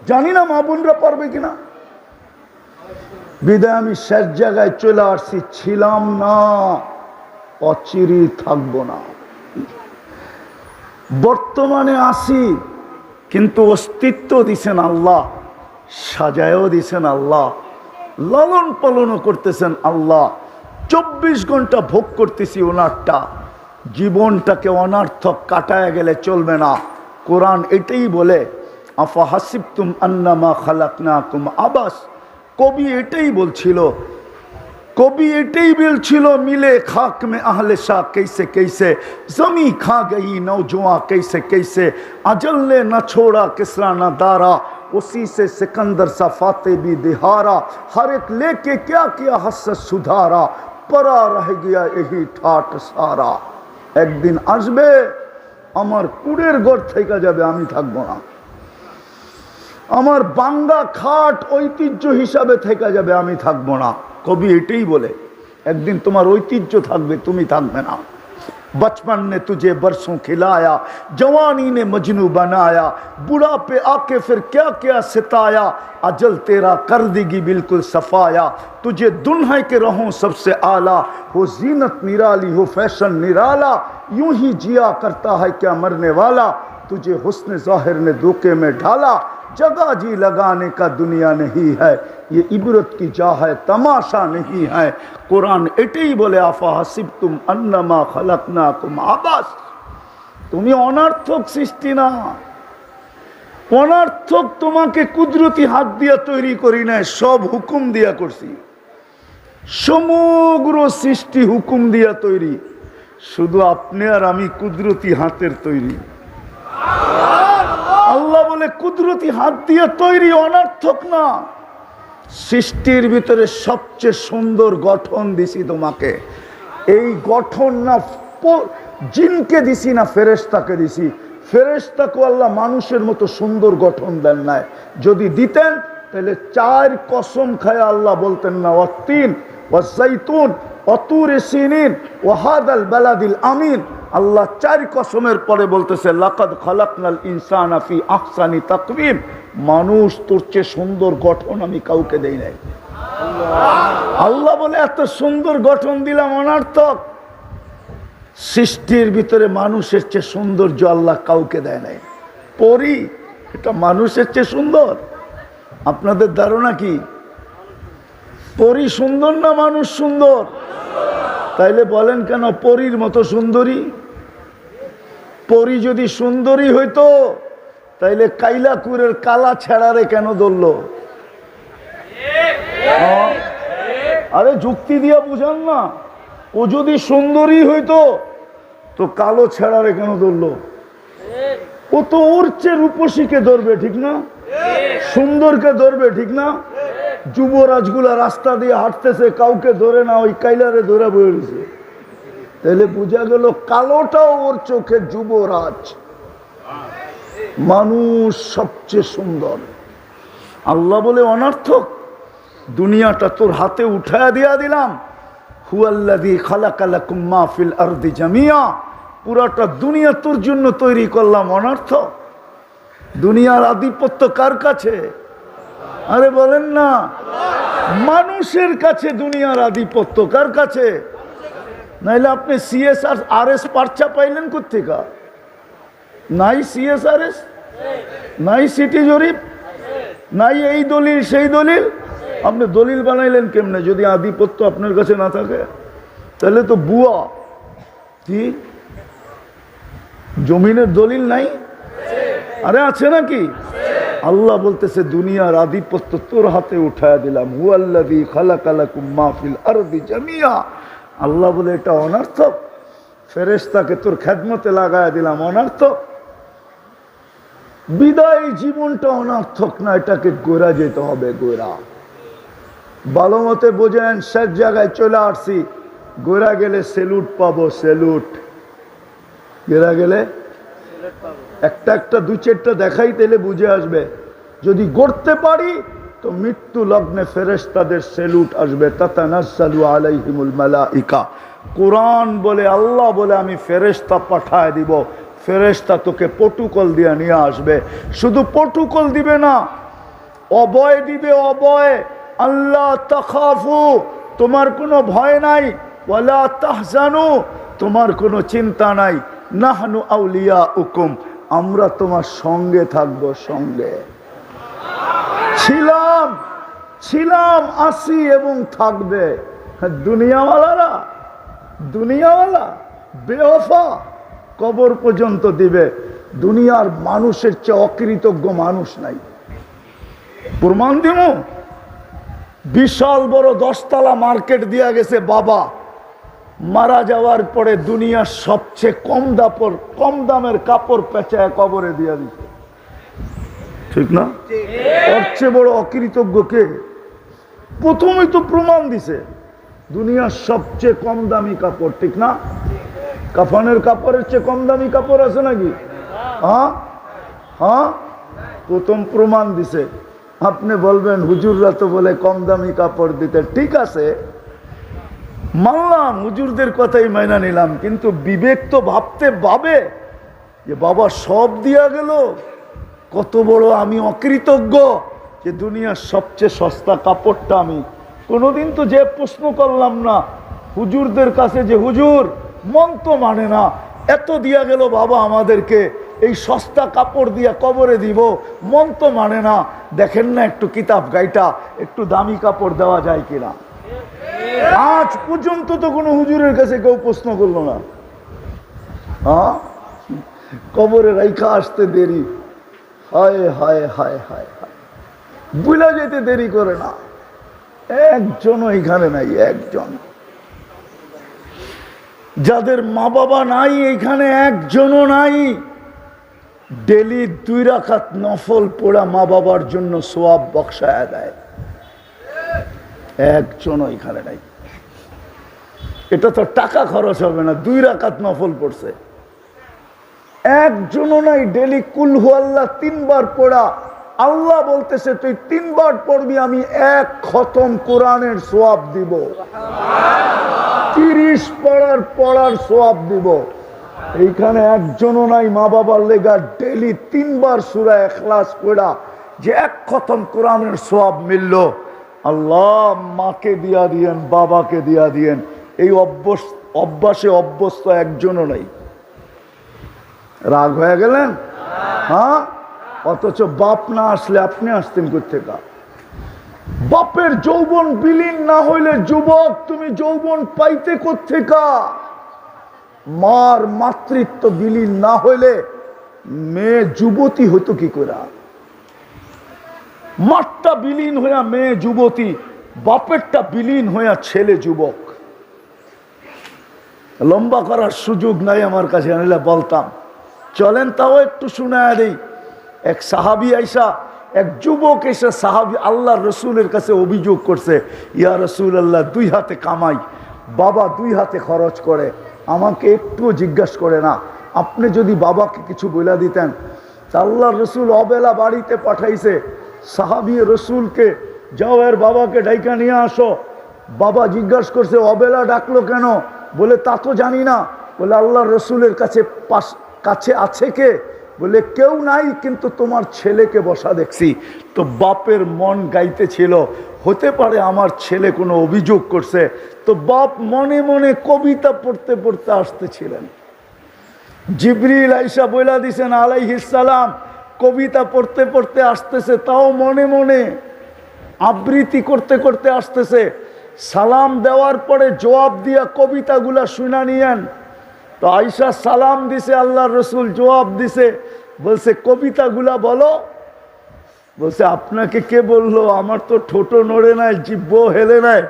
জানি না মা বোনরা পারবে কিনা। বিদায় আমি শেষ জায়গায় চলে আসছি, ছিলাম না, অচিরেই থাকবো না। বর্তমানে আসি, কিন্তু অস্তিত্ব দিছেন আল্লাহ, সাজায়ও দিছেন আল্লাহ, লালন পালনও করতেছেন আল্লাহ। 24 ঘন্টা ভোগ করতেছি ওনারটা। জীবনটাকে অনার্থক কাটায় গেলে চলবে না। কোরআন এটাই বলে, আফা হাসিবতুম আন্নামা খালাকনাকুম আবাস। কবি এটাই বলছিল, মিলে खाक में अहले शाह कैसे कैसे, जमी खा गई नौजवां कैसे कैसे, अजल ने न छोड़ा किसरा न दारा, उसी से सिकंदर सा फाते भी दिहारा, हर एक लेके क्या किया हसरत सुधारा, परा रह गया यही ठाट सारा। একদিন আসবে আমার কুড়ের ঘর থেকে যাবে, আমি থাকবো না। আমার বাঙ্গা খাট ঐতিহ্য হিসাবে থেকে যাবে, আমি থাকবো না। কবি এটাই বলে, একদিন তোমার ঐতিহ্য থাকবে, তুমি থাকবে না। बचपन ने तुझे बरसों खिलाया, जवानी ने मजनू बनाया, बुढ़ापे आके फिर क्या क्या सिताया, अजल तेरा कर देगी बिल्कुल सफाया, तुझे दुल्हन के रहो सबसे आला, हो जीनत निराली हो फैशन निराला, यूं ही जिया करता है क्या मरने वाला, तुझे हुस्न ज़ाहिर ने धोखे में ढाला, जगह जी लगाने का दुनिया नहीं है, ये इबरत की जा है तमाशा नहीं है। कुरान एटाई बोले, आफा हासिबतुम अन्नमा खलकनाकुम आबास। তুমি অনার্থক সৃষ্টি না, অনার্থক তোমাকে কুদরতি হাত দিয়া তৈরি করি না, সব হুকুম দিয়া করছি। সমগ্র সৃষ্টি হুকুম দিয়া তৈরি, শুধু আপনি আর আমি কুদরতি হাতের তৈরি। আল্লাহ বলে কুদরতি হাত দিয়ে তৈরি, অনার্থক না। সৃষ্টির ভিতরে সবচেয়ে সুন্দর গঠন দিছি তোমাকে। এই গঠন না জিনকে দিছি না ফেরেশতাকে দিছি। ফেরেশতাকে আল্লাহ মানুষের মতো সুন্দর গঠন দেন নাই। যদি দিতেন তাহলে 4 কসম খায় আল্লাহ বলতেন না, ওয়াত্তিন ওয়াজ্জাইতুন ওয়াতুরে সিনিন ওয়াহাদাল বালাদিল আমিন। আল্লাহ 4 কসমের পরে বলতেছে, লাকাদ খালাকনাল ইনসানা ফি আহসানি তাকওয়িম। মানুষ তোর চেয়ে সুন্দর গঠন আমি কাউকে দেই নাই। আল্লাহ বলে এত সুন্দর গঠন দিলাম, অনার্থক। সৃষ্টির ভিতরে মানুষের চেয়ে সৌন্দর্য আল্লাহ কাউকে দেয় নাই। পরী এটা মানুষের চেয়ে সুন্দর? আপনাদের ধারণা কি পরী সুন্দর না মানুষ সুন্দর? তাইলে বলেন কেন পরীর মতো সুন্দরী? পরী যদি সুন্দরী হইতো তাইলে কাইলাকুরের কালা ছেড়ারে কেন ধরল? আরে যুক্তি দিয়া বুঝান না। ও যদি সুন্দরী হইতো তো কালো ছেড়ারে কেন ধরলো? ও তো ওর চেয়ে রূপসীকে ধরবে, ঠিক না? সুন্দরকে ধরবে, ঠিক না? যুবরাজগুলা রাস্তা দিয়ে হাঁটতেছে, কাউকে ধরে না, ওই কাইলারে ধরে বয়ে গেছে। তাহলে বোঝা গেল কালোটাও ওর চোখে যুবরাজ। মানুষ সবচেয়ে সুন্দর। আল্লাহ বলে অনর্থক, দুনিয়াটা তোর হাতে উঠায়া দিয়া দিলাম। হুয়াল্লাযী খালাকা লাকুম মা ফিল আরদি জামিয়া। পুরাটা দুনিয়া তোর জন্য তৈরি করলাম, অনর্থক। দুনিয়ার আধিপত্য কার কাছে? আরে বলেন না, মানুষের কাছে দুনিয়ার আধিপত্য। কার কাছে? নাইলে আপনি CSRS পার্চা পাইলেন কোত্থেকা? নাই CSRS, নাই সিটি জরিপ, নাই এই দলিল সেই দলিল। আপনি দলিল বানাইলেন কেমনে যদি আধিপত্য আপনার কাছে না থাকে? তাহলে তো বুয়া। কি জমিনের দলিল নাই? আরে আছে নাকি? আল্লাহ বলতেছে দুনিয়ার আধিপত্য তোর হাতে উঠায়া দিলাম। হুয়াল্লাযী খালাকা লাকুম মা ফিল আরদি জামিয়া। আল্লাহ বলে এটা অনর্থক। ফেরেশতাকে তোর খেদমতে লাগায়া দিলাম, অনর্থক। বিদায় জীবনটা অনর্থক না, এটাকে গোরা যেতে হবে। গোরা ভালো মতে বোঝেন। শেষ জায়গায় চলে আসছি। গোরা গেলে সেলুট পাবো, সেলুট। গোরা গেলে একটা একটা 2-4টা দেখাই তাহলে বুঝে আসবে। যদি গড়তে পারি তো মৃত্যু লগ্নে ফেরেশতাদের সেলুট আসবে। তাতানাজ্জালু আলাইহিমুল মালাইকা। কোরআন বলে, আল্লাহ বলে আমি ফেরেশতা পাঠায় দিব। ফেরেশতা তোকে প্রটোকল দিয়ে নিয়ে আসবে। শুধু প্রটোকল দিবে না, অবয় দিবে। অবয় আল্লাহ তাখাফু, তোমার কোনো ভয় নাই, ওয়ালা তাহজানু, তোমার কোনো চিন্তা নাই, নাহনু আউলিয়াউকুম, আমরা তোমার সঙ্গে থাকবো, সঙ্গে ছিলাম আসি এবং থাকবে। দুনিয়াওয়ালা বেওয়াফা কবর পর্যন্ত দিবে। দুনিয়ার মানুষের চেয়ে অকৃতজ্ঞ মানুষ নাই। প্রমাণ দিব, বিশাল বড় 10 তলা মার্কেট দিয়া গেছে বাবা, মারা যাওয়ার পরে দুনিয়ার সবচেয়ে কম দামের কাপড় পেঁচায় কবরে দিয়া দিছে, ঠিক না? ওর চেয়ে বড় অকৃতজ্ঞ কে? প্রথমেই তো প্রমাণ দিছে দুনিয়ার সবচেয়ে কম দামি কাপড়, ঠিক না? কাফনের কাপড়ের চেয়ে কম দামি কাপড় আছে নাকি? হ্যাঁ, প্রথম প্রমাণ দিছে। আপনি বলবেন হুজুররা তো বলে কম দামি কাপড় দিতে, ঠিক আছে মানলাম, হুজুরদের কথাই মাইনা নিলাম, কিন্তু বিবেক তো ভাবে যে বাবা সব দিয়া গেল, কত বড় আমি অকৃতজ্ঞ যে দুনিয়ার সবচেয়ে সস্তা কাপড়টা আমি কোনোদিন তো যে প্রশ্ন করলাম না হুজুরদের কাছে যে হুজুর মন তো মানে না, এত দিয়া গেল বাবা আমাদেরকে, এই সস্তা কাপড় দিয়া কবরে দিব, মন তো মানে না, দেখেন না একটু কিতাব গাইটা একটু দামি কাপড় দেওয়া যায় কিনা। আজ পর্যন্ত তো কোনো হুজুরের কাছে কেউ প্রশ্ন করলো না। কবরে রাইখা আসতে দেরি, হায় হায় হায় হায় হায়, বুলা যেতে দেরি করে না। একজনও এখানে নাই, একজন। যাদের মা বাবা নাই এখানে একজনও নাই, ডেলি 2 রাকাত নফল পড়া মা বাবার জন্য সওয়াব বখশায়া দেয়, একজনও এখানে নাই। এটা তো টাকা খরচ হবে না, 2 রাকাত নফল পড়ছে, একজনও নাই। ডেলি কুল হু আল্লাহ 3 বার পড়া, আল্লাহ বলতেছে তুই 3 বার পড়বি, আমি 1 খতম কোরআনের সওয়াব দিব, 30 পড়ার সওয়াব দিব। এইখানে একজনও নাই মা বাবার লেগা ডেলি 3 বার সূরা ইখলাস পড়া যে 1 খতম কোরআনের সওয়াব মিলল। আল্লাহ মাকে দিয়া দিয়েন, বাবাকে দিয়া দিয়েন, এই অভ্যাসে অভ্যস্ত একজনও নাই। রাগ হয়ে গেলেন? হ্যাঁ, অথচ বাপ না আসলে আপনি আসতেন কোত্থেকে? বাপের যৌবন বিলীন না হইলে যুবক তুমি যৌবন পাইতে কোত্থেকে? মার মাতৃত্ব বিলীন না হইলে মেয়ে যুবতী হতো কি করে? মারটা বিলীন হইয়া মেয়ে যুবতী, বাপেরটা বিলীন হইয়া ছেলে যুবক। লম্বা করার সুযোগ নাই আমার কাছে, আনিলে বলতাম, চলেন তাও একটু শোনায় দেই। এক সাহাবী আইসা, এক যুবক এসে সাহাবী আল্লাহ রসুলের কাছে অভিযোগ করছে, ইয়া রসুল আল্লাহ 2 হাতে কামাই, বাবা 2 হাতে খরচ করে, আমাকে একটু জিজ্ঞাসা করে না, আপনি যদি বাবাকে কিছু বলে দিতেন। আল্লাহ রসুল অবেলা বাড়িতে পাঠাইছে সাহাবী রসুলকে, যাও এর বাবাকে ডাইকা নিয়ে আসো। বাবা জিজ্ঞাসা করছে অবেলা ডাকলো কেন? বলে তা তো জানি না। বলে আল্লাহ রসুলের কাছে আছে কে? বলে কেউ নাই, কিন্তু তোমার ছেলেকে বসা দেখছি। তো বাপের মন গাইতেছিল, হতে পারে আমার ছেলে কোনো অভিযোগ করছে। তো বাপ মনে মনে কবিতা পড়তে পড়তে আসতেছিলেন, জিবরিল আইসা বইলা দিছেন আলাইহিস সালাম কবিতা পড়তে পড়তে আসতেছে, তাও মনে মনে আবৃত্তি করতে করতে আসতেছে। সালাম দেওয়ার পরে জবাব দিয়া কবিতাগুলা শুনা নিয়েন। তো আয়েশা সালাম দিছে, আল্লাহর রসুল জবাব দিছে, বলছে কবিতাগুলা বলো। বলছে আপনাকে কে বললো? আমার তো ঠোঁটো নড়ে নাই, জিহ্বা হেলে নাই,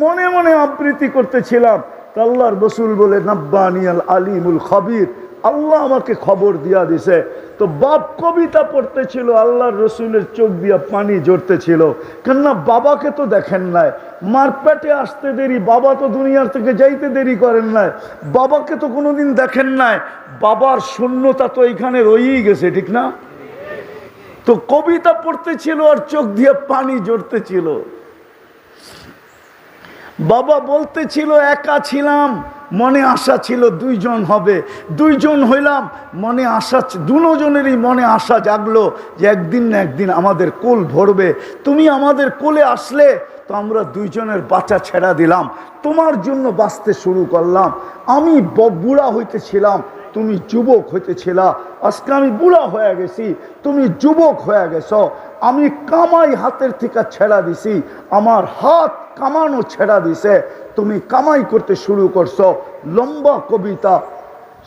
মনে মনে আবৃত্তি করতেছিলাম। তো আল্লাহর রসুল বলে নাব্বানিয়াল আলিমুল খাবির, আল্লাহ আমাকে খবর দিয়া দিছে। তো বাপ কবিতা পড়তেছিল, আল্লাহর রসুলের চোখ দিয়া পানি ঝরতেছিল, কেননা বাবাকে তো দেখেন নাই, মার পেটে আসতে দেরি, বাবা তো দুনিয়ার থেকে যাইতে দেরি করেন নাই, বাবাকে তো কোনোদিন দেখেন নাই, বাবার শূন্যতা তো এখানে রয়েই গেছে, ঠিক না? তো কবিতা পড়তেছিল আর চোখ দিয়ে পানি ঝরতেছিল। বাবা বলতেছিল একা ছিলাম, মনে আশা ছিল 2 জন হবে, 2 জন হইলাম, মনে আশা, দুজনেরই মনে আশা জাগলো যে একদিন না একদিন আমাদের কোল ভরবে। তুমি আমাদের কোলে আসলে তো আমরা 2 জনের বাচ্চা ছেড়া দিলাম, তোমার জন্য বাঁচতে শুরু করলাম। আমি বুড়া হইতেছিলাম, তুমি যুবক হইতেছিলা, আজকে আমি বুড়া হয়ে গেছি, তুমি যুবক হয়ে গেছো। আমি কামাই হাতের থেকে ছেড়া দিছি, আমার হাত কামানো ছেড়া দিছে, তুমি কামাই করতে শুরু করছো। লম্বা কবিতা,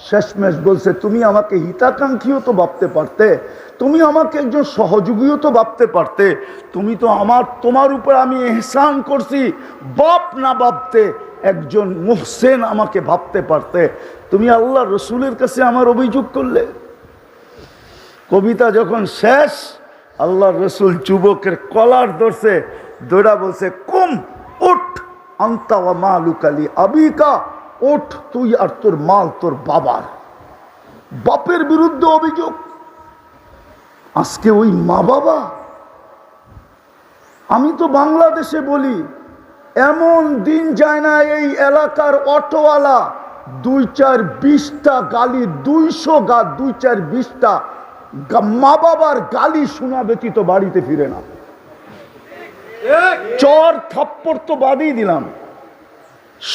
শেষমেশ বলছে তুমি আমাকে হিতাকাঙ্ক্ষীও তো ভাবতে পারতে, তুমি আমাকে একজন সহযোগীও তো ভাবতে পারতে, তুমি তো তোমার উপর আমি এহসান করছি, বাপ না ভাবতে একজন মুহসেন আমাকে ভাবতে পারতে, তুমি আল্লাহ রসুলের কাছে আমার অভিযোগ করলে। কবিতা যখন শেষ, আল্লাহ রসুল যুবকের কলার ধরছে, দৌড়া বলছে কুম উঠ, আন্তা ওয়া মালুকালি আবিকা, ওঠ তুই আর তোর মাল তোর বাবার। বাপের বিরুদ্ধে অভিযোগ। আজকে ওই মা বাবা, আমি তো বাংলাদেশে বলি, এমন দিন যায় না এই এলাকার অটোওয়ালা 2-4-20টা গালি, 2-4-20টা মা বাবার গালি শোনা ব্যতীত বাড়িতে ফিরে না। চর থাপ্পড় তো বাদই দিলাম,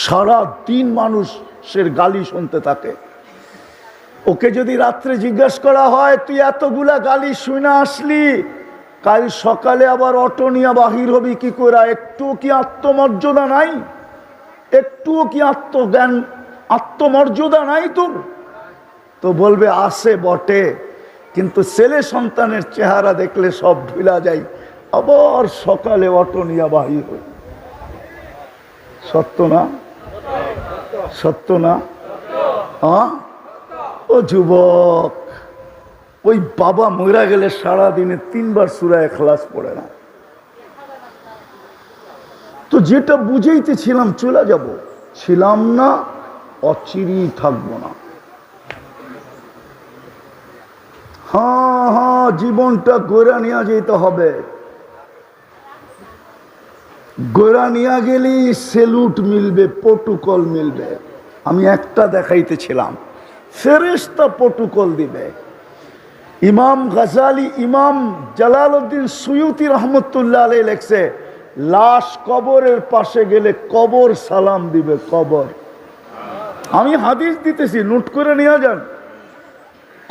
সারা দিন মানুষের গালি শুনতে থাকে। ওকে যদি রাত্রে জিজ্ঞাসা করা হয় তুই এতগুলা গালি শুনে আসলি, কাল সকালে আবার অটো নিয়ে বাহির হবি কি করে? একটু কি আত্মমর্যাদা নাই? একটুও কি আত্মজ্ঞান, আত্মমর্যাদা নাই তোর? তো বলবে আছে বটে, কিন্তু ছেলে সন্তানের চেহারা দেখলে সব ভুলা যায়, আবার সকালে অটো নিয়ে বাহির হই। সত্য না? সত্য না? হ্যাঁ? ও যুবক, ওই বাবা মরা গেলে সারাদিনে 3 বার সূরা ইখলাস পড়ে না। তো যেটা বুঝাইতেছিলাম চলে যাব, ছিলাম না, অচিরেই থাকবো না। হ্যাঁ হ্যাঁ, জীবনটা গড়া নিয়ে যেতে হবে। গড়া নিয়ে গেলেই সেলুট মিলবে, প্রটোকল মিলবে। আমি একটা দেখাইতেছিলাম, ফেরেশতা প্রটোকল দিবে। ইমাম গাজালি, ইমাম জালালউদ্দিন সুয়ুতি রহমতুল্লাহ আলাইহি লেখছে, লাশ কবরের পাশে গেলে কবর সালাম দিবে, কবর। আমি হাদিস দিতেছি, নোট করে নিয়ে যান।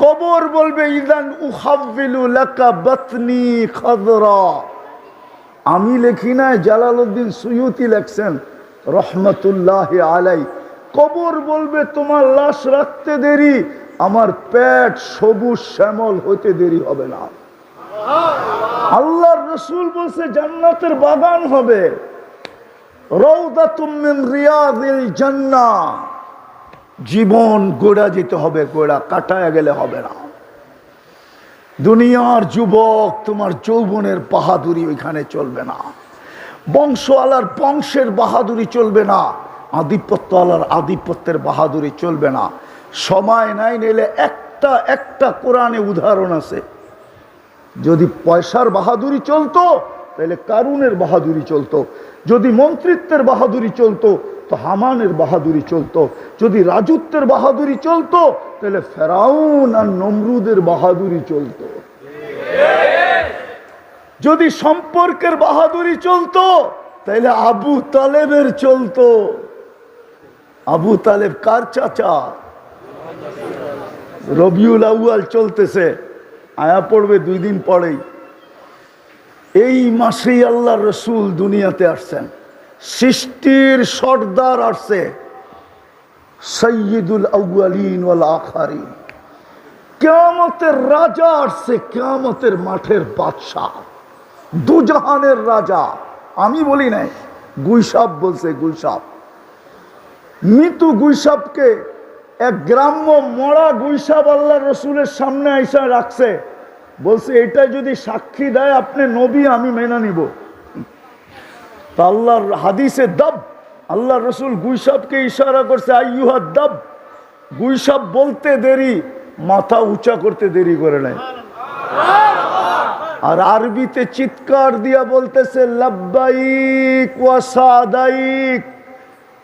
কবর বলবে ইদান উহাব্বিলু লাকা বাতনি খাদরা। আমি লেখি না, জালালউদ্দিন সুয়ুতি লেখছেন রহমতুল্লাহি আলাইহি। কবর বলবে তোমার লাশ রাখতে দেরি, আমার পেট সবুজ শ্যামল হতে দেরি হবে না। আল্লাহর রাসূল বলছে জান্নাতের বাগান হবে, রাউদাতুম মিন রিয়াদিল জান্নাহ। জীবন গোড়া যেতে হবে, গোড়া কাটায় গেলে হবে না। দুনিয়ার যুবক, তোমার যৌবনের বাহাদুরি ওইখানে চলবে না, বংশওয়ালার বংশের বাহাদুরি চলবে না, আধিপত্যওয়ালার আধিপত্যের বাহাদুরি চলবে না। সময় নাই, নিলে একটা কোরআনে উদাহরণ আছে। যদি পয়সার বাহাদুরি চলতো তাহলে কারুনের বাহাদুরি চলতো, যদি মন্ত্রিত্বের বাহাদুরি চলতো তো হামানের বাহাদুরি চলতো, যদি রাজত্বের বাহাদুরি চলতো তাহলে ফেরাউন আর নমরুদের বাহাদুরি চলতো, যদি সম্পর্কের বাহাদুরি চলতো তাহলে আবু তালেবের চলতো। আবু তালেব কার চাচা? রবিউল আউয়াল চলতেছে, আয়া পড়বে 2 দিন পরেই। এই মাসেই আল্লাহ রসুল দুনিয়াতে আসছেন, সৃষ্টির সর্দার আসছে, সাইয়্যিদুল আউয়ালিন ওয়াল আখিরিন। কিয়ামতের রাজা আসছে, কিয়ামতের মাঠের বাদশাহ, দুজাহানের রাজা। আমি বলি নাই, গুইসাপ বলছে, গুইসাপ। মৃত্যু গুইসাপকে, এক গ্রাম্য মরা গুইসাপ আল্লাহ রসুলের সামনে আইসা রাখছে, বলছে এটা যদি সাক্ষী দেয় আপনি নবী, আমি মেনে নিব। তা আল্লাহর হাদিসে দাব, আল্লাহ রসুল গুইসাপকে ইশারা করছে, আইয়ুহা দাব। গুইসাপ বলতে দেরি, মাথা উঁচা করতে দেরি করে নাই। আর আরবিতে চিৎকার দিয়া বলতেছে লাব্বাইক ওয়া সাদাইক,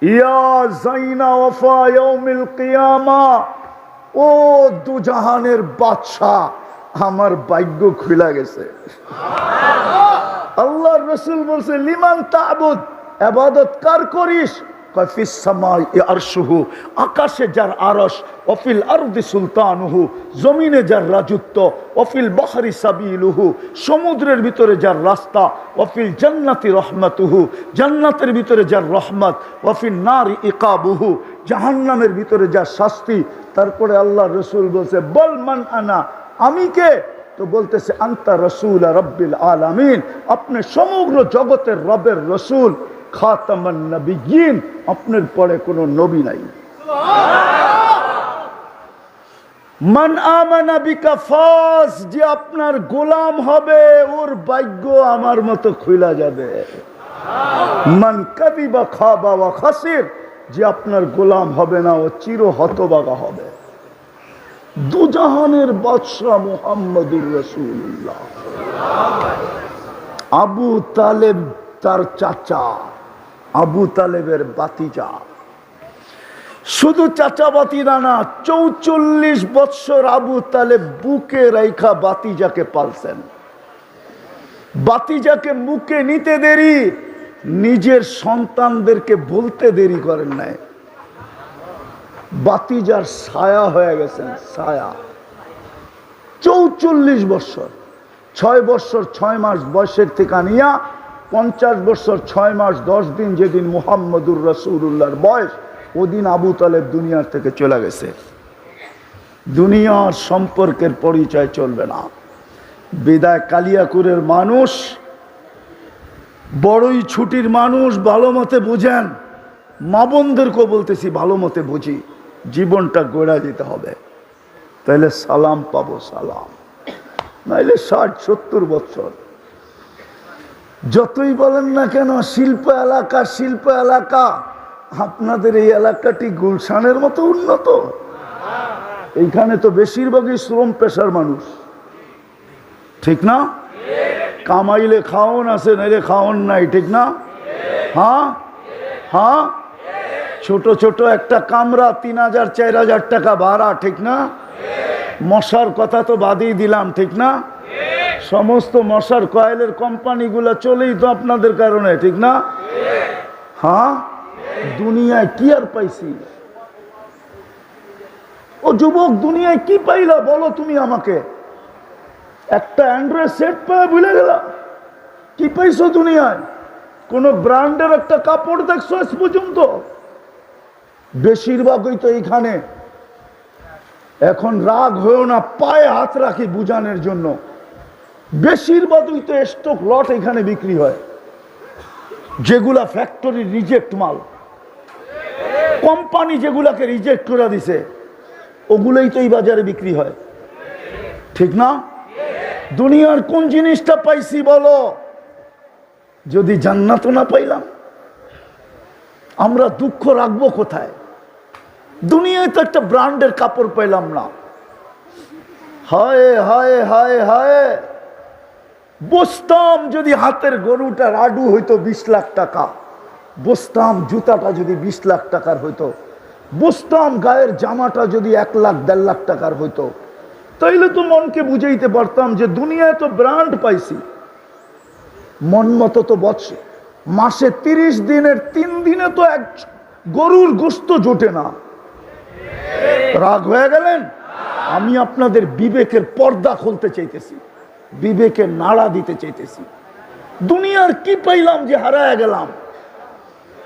ইয়া যাইনা ওয়াফা ইয়াউমিল কিয়ামা, ও দুজাহানের বাদশাহ, আমার ভাগ্য খুলে গেছে। আল্লাহর রাসূল বলছে লিমান তা'বুদ, ইবাদত কার করিস? ফিস সামাই আরশুহু, আকাশে যার আরশ, ওয়াফিল আরদি সুলতানুহু, জমিনে যার রাজত্ব, ওয়াফিল বাহরি সাবিলুহু, সমুদ্রের ভিতরে যার রাস্তা, ওয়াফিল জান্নাতি রহমাতুহু, জান্নাতের ভিতরে যার রহমত, ওয়াফিল নারি ইকাবুহু, জাহান্নামের ভিতরে যার শাস্তি। তারপরে আল্লাহর রাসূল বলছে বল মান আনা, আমি কে? তো বলতেছে আনতা রাসূল রাব্বিল আলামিন, আপনি সমগ্র জগতের রবের রাসূল, খাতামান নবিয়্যিন, আপনার পরে কোনো নবী নাই। মান আমানা বিকা ফাস, যে আপনার গোলাম হবে ওর ভাগ্য আমার মতো খুলে যাবে। মান কাযিবা খাবা ওয়া খাসির, যে আপনার গোলাম হবে না ও চির হতভাগা হবে। দুজাহানের বাদশা মুহাম্মদুর রাসূলুল্লাহ। আবু তালেব তার চাচা, আবু তালেবের বাতিজা, শুধু চাচা বাতিরা না, 44 বৎসর আবু তালেব বুকে রাইখা বাতিজাকে পালছেন। বাতিজাকে মুখে নিতে দেরি, নিজের সন্তানদেরকে বলতে দেরি করেন নাই। বাতিজার ছায়া হয়ে গেছেন, ছায়া। 44 বৎসর, 6 বৎসর 6 মাস বয়সের থেকে নিয়া 50 বৎসর 6 মাস 10 দিন যেদিন মুহাম্মদুর রাসূলুল্লাহর বয়স, ওদিন আবু তালেব দুনিয়ার থেকে চলে গেছে। দুনিয়ার সম্পর্কের পরিচয় চলবে না। বিদায় কালিয়াকুরের মানুষ, বড়ই ছুটির মানুষ, ভালো মতে বুঝেন। মা বোনদেরকেও বলতেছি ভালো মতে বুঝি, জীবনটা গড়া যেতে হবে, তাইলে সালাম পাবো, সালাম। নাইলে 60-70 বছর যতই বলেন না কেন শিল্প এলাকা, শিল্প এলাকা, আপনাদের এই এলাকাটি গুলশানের মতো উন্নত? এইখানে তো বেশিরভাগই শ্রম পেশার মানুষ, ঠিক না? কামাইলে খাওন আছে, নাইলে খাওন নাই, ঠিক না? হ্যাঁ হ্যাঁ, ছোট ছোট একটা কামরা 3000-4000 টাকা ভাড়া, ঠিক না? মশার কথা তো বাদই দিলাম, ঠিক না? সমস্ত মশার কয়েলের কোম্পানিগুলো চলেই তো আপনাদের কারণে, ঠিক না? হ্যাঁ, দুনিয়ায় কি আর পাইছি? ও যুবক, দুনিয়ায় কি পাইলা বলো তুমি আমাকে? একটা অ্যান্ড্রয়েড সেট পায় ভুলে গেলা? কি পাইছো দুনিয়ায়? কোন ব্র্যান্ডের একটা কাপড় দেখছো আজ পর্যন্ত? বেশিরভাগই তো এইখানে। এখন রাগ হয়েও না, পায়ে হাত রাখি বুঝানোর জন্য। বেশিরভাগই তো স্টক লট এখানে বিক্রি হয়, যেগুলা ফ্যাক্টরি রিজেক্ট মাল, কোম্পানি যেগুলাকে রিজেক্ট করে দিছে, ওগুলোই তো এই বাজারে বিক্রি হয়, ঠিক না? দুনিয়ার কোন জিনিসটা পাইছি বলো? যদি জান্নাত না পাইলাম, আমরা দুঃখ রাখবো কোথায়? দুনিয়ায় তো একটা ব্র্যান্ডের কাপড় পাইলাম না। হায় হায় হায় হায়, বসতাম যদি হাতের গরুটা রাডু হইতো 20 লাখ টাকা, বসতাম জুতাটা যদি 20 লাখ টাকার হইতো, বসতাম গায়ের জামাটা যদি 1 লাখ 1.5 লাখ টাকার হইতো, তাইলে তো মনকে বুঝাইতে পারতাম যে দুনিয়ায় তো ব্র্যান্ড পাইছি। মন মতো তো বছর মাসে 30 দিনের 3 দিনে তো এক গরুর গোশত জোটে না। রাগ হয়ে গেলেন? আমি আপনাদের বিবেকের পর্দা খুলতে চাইতেছি, বিবেকের নাড়া দিতে চাইতেছি। দুনিয়ার কি পাইলাম যে হারায় গেলাম?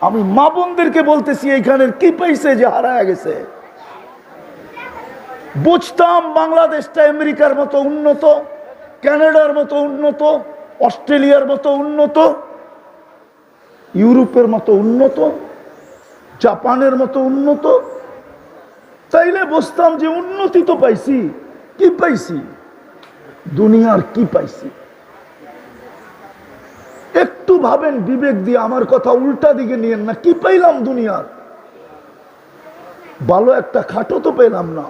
আমি মা বোনদেরকে বলতেছি এইখানের কি পাইছে যে হারায় গেছে? বুঝতাম বাংলাদেশটা আমেরিকার মতো উন্নত, কানাডার মতো উন্নত, অস্ট্রেলিয়ার মতো উন্নত, ইউরোপের মতো উন্নত, জাপানের মতো উন্নত, তাইলে বুঝতাম যে উন্নতি তো পাইছি। কি পাইছি? দুনিয়ার কি পাইছি? একটু ভাবেন বিবেক দিয়ে, আমার কথা উল্টা দিকে নিয়েন না। কি পাইলাম দুনিয়ার? ভালো একটা খাটও তো পেলাম না,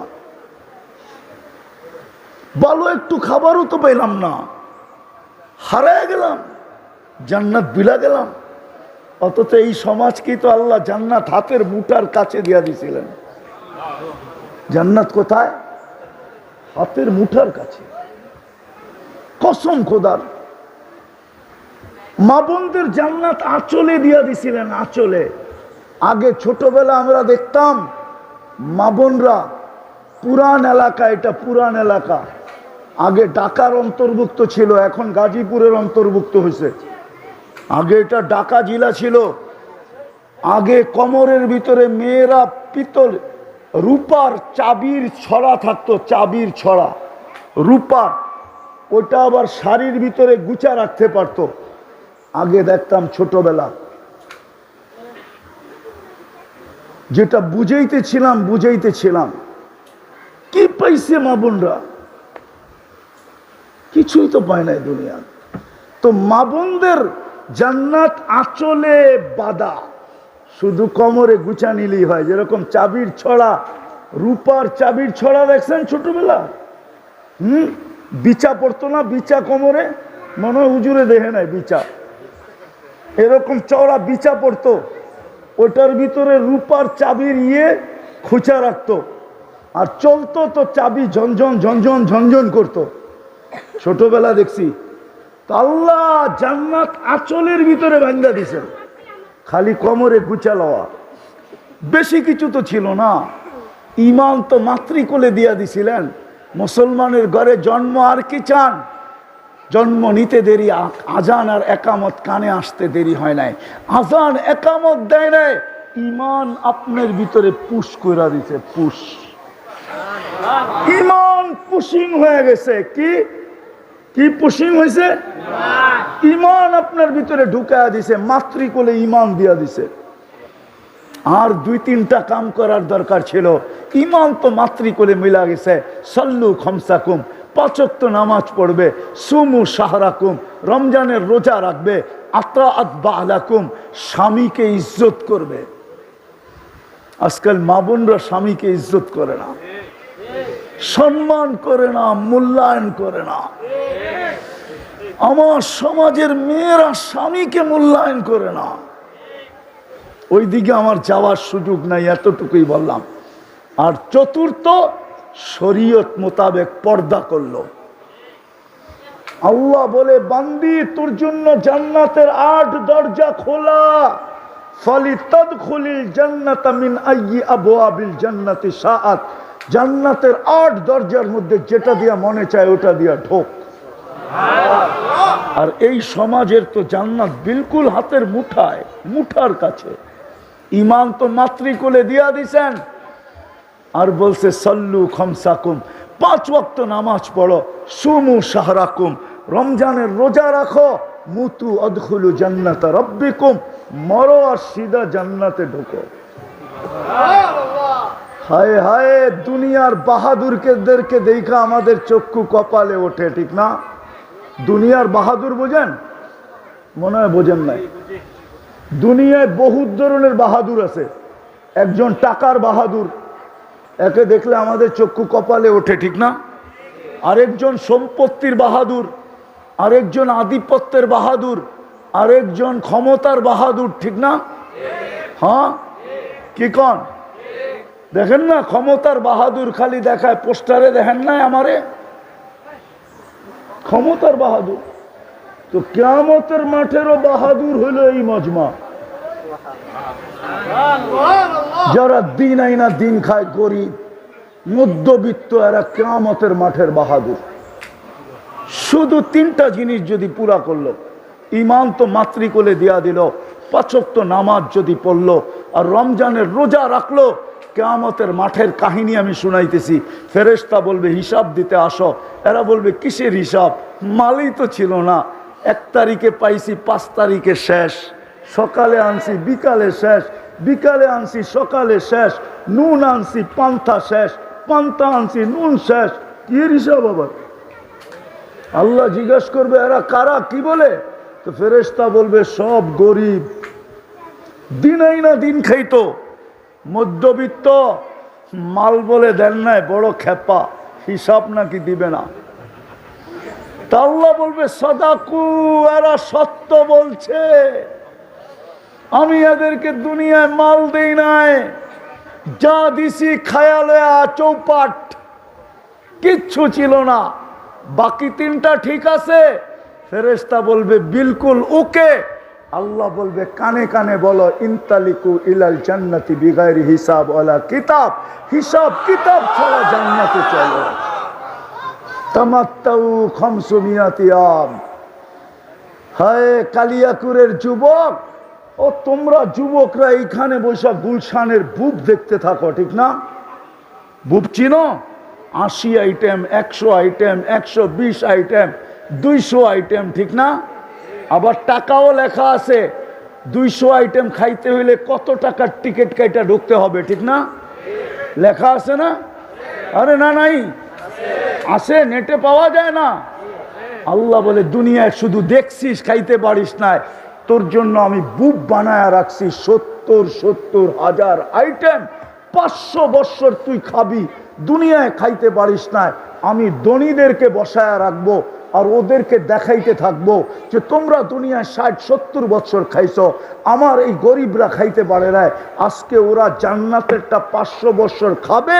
ভালো একটু খাবারও তো পেলাম না, হারায় গেলাম, জান্নাত বিলা গেলাম। অথচ এই সমাজকে তো আল্লাহ জান্নাত হাতের মুঠার কাছে দিয়া দিছিলেন। জান্নাত কোথায়? হাতের মুঠার কাছে। কসম খোদার, মা বোনদের জান্নাত আঁচলে দিয়া দিছিলেন, আঁচলে। আগে ছোটবেলা আমরা দেখতাম মা বোনরা, পুরান এলাকা, এটা পুরান এলাকা, আগে ঢাকার অন্তর্ভুক্ত ছিল, এখন গাজীপুরের অন্তর্ভুক্ত হয়েছে। আগে এটা ঢাকা জেলা ছিল। আগে কোমরের ভিতরে মেয়েরা পিতল রূপার চাবির ছড়া থাকতো, চাবির ছড়া রূপার, ওটা আবার শাড়ির ভিতরে গুছা রাখতে পারতো। আগে দেখতাম ছোটবেলা, যেটা বুঝাইতেছিলাম। কি পাইছে মা বোনরা? কিছুই তো পায় নাই দুনিয়া। তো মা বোনদের জান্নাত আঁচলে বাঁধা, শুধু কোমরে গুছা নিলেই হয়। যেরকম চাবির ছড়া, রূপার চাবির ছড়া দেখছেন ছোটবেলা? বিচা পড়তো না, বিচা কোমরে, মনে হয় হুজুরে দেখে নাই বিচা, এরকম চওড়া বিচা পড়তো, ওটার ভিতরে রূপার চাবির খোঁচা রাখতো, আর চলতো তো চাবি ঝনঝন ঝনঝন ঝনঝন করতো। ছোটবেলা দেখছি। আল্লাহ জান্নাত আঁচলের ভিতরে ভাঙ্গা দিছে, খালি কোমরে গুছা লওয়া, বেশি কিছু তো ছিল না। ইমান তো মাতৃকোলে দিয়া দিছিলেন। মুসলমানের ঘরে জন্ম, আর কি চান? জন্ম নিতে দেরি, আজান আর একামত কানে আসতে দেরি হয় নাই। আজান একামত দেয় নাই, ইমান আপনার ভিতরে পুশ কইরা দিছে, পুশ। ইমান পুশিং হয়ে গেছে। কি কি পুশিং হয়েছে? ইমান আপনার ভিতরে ঢুকায়া দিছে, মাতৃকোলে ইমান দিয়া দিছে। আর দুই তিনটা কাম করার দরকার ছিল। ইমান তো মাতৃকোলে মিলা গেছে। সল্লু খমসাকুম, 5 ওয়াক্ত নামাজ পড়বে, সুমু শাহরাকুম, রমজানের রোজা রাখবে, আতাআত বালাকুম, স্বামীকে ইজ্জত করবে। আজকাল মা বোনরা স্বামীকে ইজ্জত করে না, সম্মান করে না, মূল্যায়ন করে না। আমার সমাজের মেয়েরা স্বামীকে মূল্যায়ন করে না। ওইদিকে আমার যাওয়ার সুযোগ নাই, এতটুকুই বললাম। আর চতুর্থ, শরীয়ত মোতাবেক পর্দা করলো। আল্লাহ বলে, বান্দি তোর জন্য জান্নাতের 8 দরজা খোলা, ফালিতাদখুলিল জান্নাতা মিন আইয়ি আবওয়াবিল জান্নাতি শাআত। জান্নাতের 8 দরজার মধ্যে যেটা দিয়া মনে চায় ওটা দিয়া ঢোক। আর এই সমাজের তো জান্নাত বিলকুল হাতের মুঠায়, মুঠার কাছে। ইমান তো মাতৃকোলে দিয়া দিছেন। আর বলছে সল্লু খমসাকুম, 5 ওয়াক্ত নামাজ পড়ো, সুমু শাহরাকুম, রমজানের রোজা রাখো, মুতু আদখুলু জান্নাতা রাব্বিকুম, মরো আর সিধা জান্নাতে ঢোকো। হায় হায়, দুনিয়ার বাহাদুরদেরকে দেখা আমাদের চক্ষু কপালে ওঠে, ঠিক না? দুনিয়ার বাহাদুর বোঝেন? মনে হয় বোঝেন নাই। দুনিয়ায় বহুত ধরনের বাহাদুর আছে। একজন টাকার বাহাদুর, একে দেখলে আমাদের চক্ষু কপালে ওঠে, ঠিক না? আরেকজন সম্পত্তির বাহাদুর, আরেকজন আধিপত্যের বাহাদুর, আরেকজন ক্ষমতার বাহাদুর, ঠিক না? হ্যাঁ, কি কন? দেখেন না, ক্ষমতার বাহাদুর খালি দেখায় পোস্টারে, দেখেন না আমারে ক্ষমতার বাহাদুর। তো কিয়ামতের মাঠেরও বাহাদুর হলো এই মজমা, যারা দিন আইনা দিন খায়, গরিব মধ্যবিত্ত, এরা কিয়ামতের মাঠের বাহাদুর। শুধু 3টা জিনিস যদি পুরা করলো, ইমান তো মাতৃকোলে দিয়া দিল, 5 ওয়াক্ত নামাজ যদি পড়লো, আর রমজানের রোজা রাখলো, কিয়ামতের মাঠের কাহিনী আমি শুনাইতেছি। ফেরেশতা বলবে হিসাব দিতে আসো। এরা বলবে কিসের হিসাব? মালই তো ছিল না। 1 তারিখে পাইছি, 5 তারিখে শেষ, সকালে আনছি বিকালে শেষ, বিকালে আনছি সকালে শেষ, নুন আনছি পান্তা শেষ, পান্তা আনছি নুন শেষ। কি হিসাব আবার? আল্লাহ জিজ্ঞাসা করবে এরা কারা, কি বলে? তো ফেরেশতা বলবে সব গরিব, দিন আইনা দিন খাইতো, মধ্যবিত্ত, মাল বলে দেন নাই, বড় খেপা, হিসাব নাকি দিবে না। তা আল্লাহ বলবে সাদাকু, এরা সত্য বলছে। আমি এদেরকে দুনিয়ায় মাল দেই নাই, যা দিছি খায়ালে চৌপাট, কিচ্ছু ছিল না। বাকি তিনটা ঠিক আছে, ফেরেশতা বলবে বিলকুল ওকে। আল্লাহ বলবে কানে কানে বলো ইনতালিকু ইলাল জান্নাতি বিগাইরি হিসাব ওয়ালা কিতাব, হিসাব কিতাব ছাড়া জান্নাতে চলো। তামাত্তাউ খামসুমিয়াতি আম। হায় কালিয়াকুরের যুবক, ও তোমরা যুবকরা এইখানে বসে গুলশানের বুব দেখতে থাকো, ঠিক না? বুব চিনো? 80 আইটেম, 100 আইটেম, 120 আইটেম, 200 আইটেম, ঠিক না? আবার টাকাও লেখা আছে, 200 আইটেম খাইতে হইলে কত টাকার টিকিট কাইটা ঢুকতে হবে, ঠিক না? লেখা আছে না? আরে না, নাই আছে, নেটে পাওয়া যায় না। আল্লাহ বলে দুনিয়ায় শুধু দেখছিস, খাইতে পারিস না, তোর জন্য আমি বুব বানায় রাখছি 70,000 আইটেম। 500 বছর তুই খাবি, দুনিয়ায় খাইতে পারিস না, আমি ধনীদেরকে বসায় রাখবো আর ওদেরকে দেখাইতে থাকবো যে তোমরা দুনিয়ায় 60-70 বছর খাইছো, আমার এই গরিবরা খাইতে পারে না। আজকে ওরা জান্নাতেরটা 500 বছর খাবে,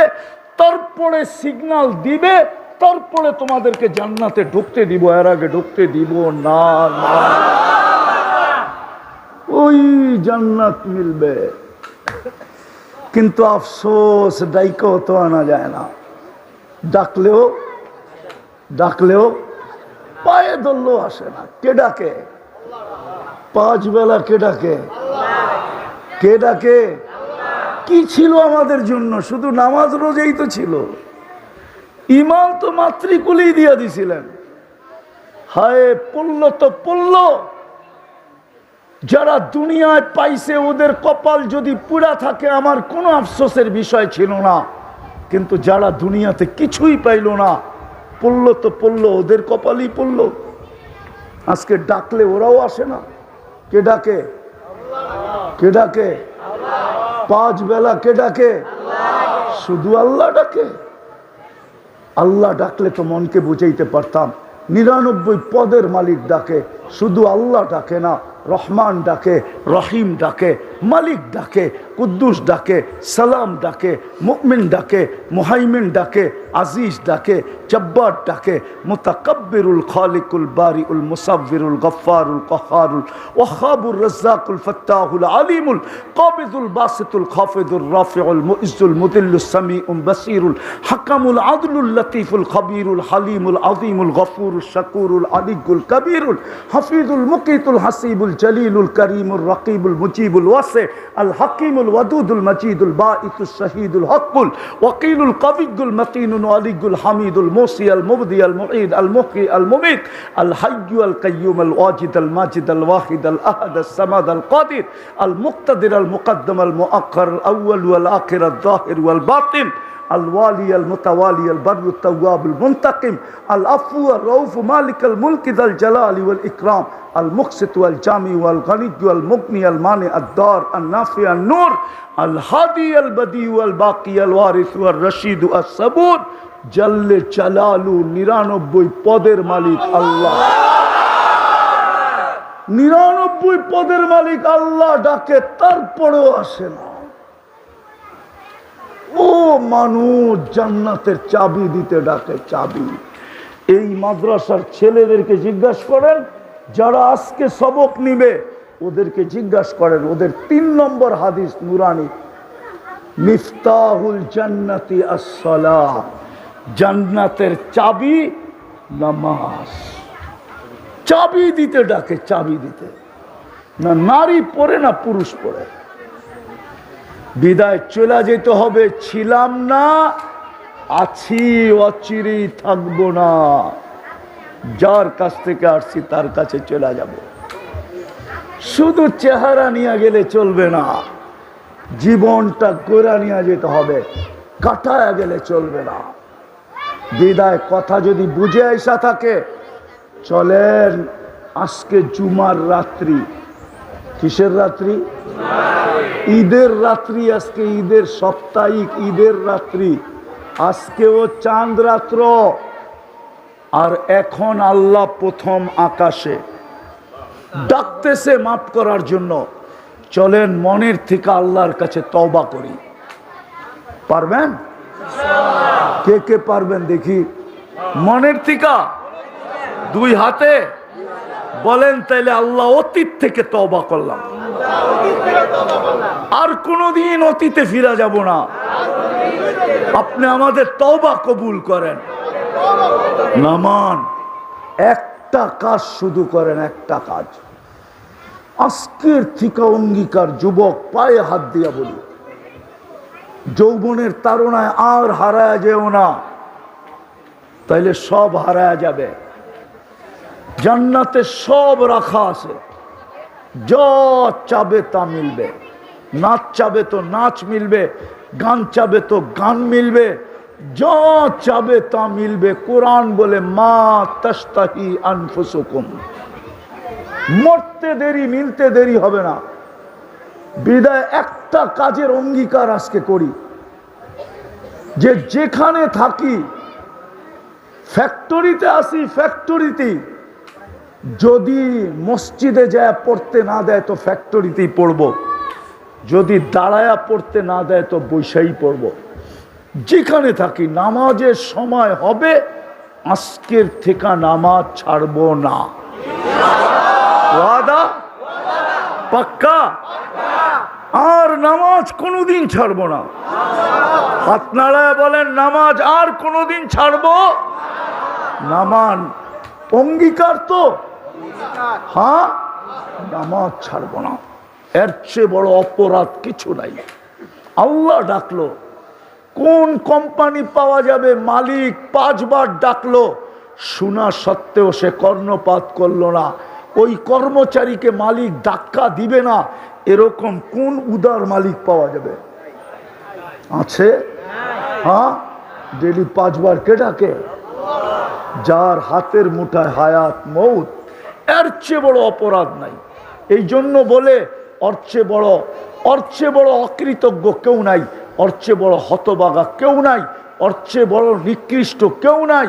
তারপরে সিগন্যাল দিবে, তারপরে তোমাদেরকে জান্নাতে ঢুকতে দিব, এর আগে ঢুকতে দিব না। ওই জান্নাত মিলবে, কিন্তু আফসোস ডাইকেও তো আনা যায় না। ডাকলেও পায়ে ধরলেও আসে না। কে ডাকে? 5 বেলা কে ডাকে? কে ডাকে? কি ছিল আমাদের জন্য? শুধু নামাজ রোজাই তো ছিল। ইমান তো মাতৃকুলেই দিয়া দিছিলেন। হায় পড়ল তো পড়ল, যারা দুনিয়ায় পাইছে ওদের কপাল যদি পুরা থাকে আমার কোনো আফসোসের বিষয় ছিল না, কিন্তু যারা দুনিয়াতে কিছুই পাইল না, পড়ল তো পড়ল, ওদের কপালই পড়ল। আজকে ডাকলে ওরাও আসে না। কে ডাকে? কে ডাকে? 5 বেলা কে ডাকে? শুধু আল্লাহ ডাকে। আল্লাহ ডাকলে তো মনকে বুঝাইতে পারতাম। 99 পদের মালিক ডাকে, শুধু আল্লাহ ডাকে না। রহমান ডাকে, রহিম ডাকে, মালিক ডাকে, কুদ্দুস ডাকে, সালাম ডাকে, মুমিন ডাকে, মুহাইমিন ডাকে, আজিজ ডাকে, জব্বার ডাকে, মুতাকাব্বিরুল খালিকুল বারিউল মুসাব্বিরুল গফফারুল কহারুল ওয়াহাবুর রাজ্জাকুল ফাত্তাহুল আলিমুল কাবিদুল বাসিতুল খাফিদুর রাফিউল মুইজ্জুল মুদিল্লুস সামিউল বাসিরুল হাকামুল আদলুল লতীফুল খবীরুল হালিমুল আযীমুল গফুরুল শাকুরুল আলিয়ুল কবীরুল হাফিজুল মুকিতুল হাসিবুল জলিলুল করিমুর রকিবুল মুজিবুল ওয়াসি আল হাকিমুল ওয়াদুদুল মজিদুল বাঈতুস শহীদুল হকুল ওয়াকিলুল কবিয়ুল মতিনুল আলিয়ুল হামিদুল মুসি আল মুবদি আল মুঈদ আল মুহয়ি আল মুমীত আল হাইয়্যু আল কাইয়্যুম আল ওয়াজিদ আল মাজিদ আল ওয়াহিদ আল আহাদ আস সামাদ আল কাদির আল মুক্তাদির আল মুকদ্দম আল মুআক্খার আল আউয়াল ওয়াল আখির আল যাহির ওয়াল বাতিন الوالي المتوالي البر التواب المنتقم العفو الرؤوف مالك الملك ذا الجلال والإكرام المقسط والجامع والغني والمغني المانع الدار النافع النور الهادي البديع والباقي الوارث والرشيد الصبور جل جلاله 99 পদের মালিক আল্লাহ। 99 পদের মালিক আল্লাহ ডাকে, তারপরেও আসে না। ও মানুষ জান্নাতের চাবি দিতে ডাকে, চাবি। এই মাদ্রাসার ছেলেদেরকে জিজ্ঞাসা করেন, যারা আজকে সবক নিবে ওদেরকে জিজ্ঞাসা করেন, ওদের 3 নম্বর হাদিস নুরানি, মিফতাহুল জান্নাতি আস-সালাহ, জান্নাতের চাবি নামাজ। চাবি দিতে ডাকে, চাবি দিতে। না নারী পড়ে না পুরুষ পড়ে। বিদায় চলে যেতে হবে, ছিলাম না, আছি, অচিরেই থাকবো না। যার কাছ থেকে আসছি তার কাছে চলে যাব। শুধু চেহারা নিয়ে গেলে চলবে না, জীবনটা গোড়া নিয়ে যেতে হবে, কাটায় গেলে চলবে না। বিদায় কথা যদি বুঝে আসা থাকে, চলেন আজকে জুমার রাত্রি। কিসের রাত্রি? ঈদের রাত্রি। আজকে ঈদের সাপ্তাহিক ঈদের রাত্রি। আজকেও চাঁদ রাত্র। আর এখন আল্লাহ প্রথম আকাশে ডাকতেছে মাফ করার জন্য। চলেন মনের থেকে আল্লাহর কাছে তওবা করি। পারবেন? কে কে পারবেন দেখি? মনের থেকে দুই হাতে বলেন, তাইলে আল্লাহ অতীত থেকে তওবা করলাম, আর কোনদিন অতীতে ফিরা যাব না। আপনি আমাদের তওবা কবুল করেন। নামান একটা কাজ শুধু করেন, একটা কাজ। আজকের থেকে অঙ্গীকার, যুবক পায়ে হাত দিয়া বলি, যৌবনের তাড়নায় আর হারায় যেও না, তাইলে সব হারায় যাবে। জান্নাতে সব রাখা আছে, যা চাবে তা মিলবে। নাচ চাবে তো নাচ মিলবে, গান চাবে তো গান মিলবে, যা চাবে তা মিলবে। কোরআন বলে মা তাশতাহি আনফুসুকুম, মরতে দেরি মিলতে দেরি হবে না। বিদায় একটা কাজের অঙ্গীকার আজকে করি, যে যেখানে থাকি, ফ্যাক্টরিতে আসি, ফ্যাক্টরিতে যদি মসজিদে যায় পড়তে না দেয় তো ফ্যাক্টরিতেই পড়ব, যদি দাঁড়ায়া পড়তে না দেয় তো বৈশাই পড়ব। যেখানে থাকি নামাজের সময় হবে, আজকের থেকে নামাজ ছাড়ব না। ওয়াদা? পাক্কা? আর নামাজ কোনোদিন ছাড়ব না। হাত নাড়ায় বলেন, নামাজ আর কোনোদিন ছাড়ব নামান। অঙ্গীকার তো? হ্যাঁ, নামাজ ছাড়ব না। এর চেয়ে বড় অপরাধ কিছু নাই। আল্লাহ ডাকলো, কোন কোম্পানি পাওয়া যাবে? মালিক 5 বার ডাকলো, শোনা সত্ত্বেও সে কর্ণপাত করলো না। ওই কর্মচারীকে মালিক ধাক্কা দিবে না, এরকম কোন উদার মালিক পাওয়া যাবে? আছে? হ্যাঁ, ডেলি 5 বার কে ডাকে? যার হাতের মুঠায় হায়াত মৌত। এর চেয়ে বড় অপরাধ নাই। এই জন্য বলে ওর চেয়ে বড় অকৃতজ্ঞ কেউ নাই, ওর চেয়ে বড় হতবাগা কেউ নাই, ওর চেয়ে বড় নিকৃষ্ট কেউ নাই,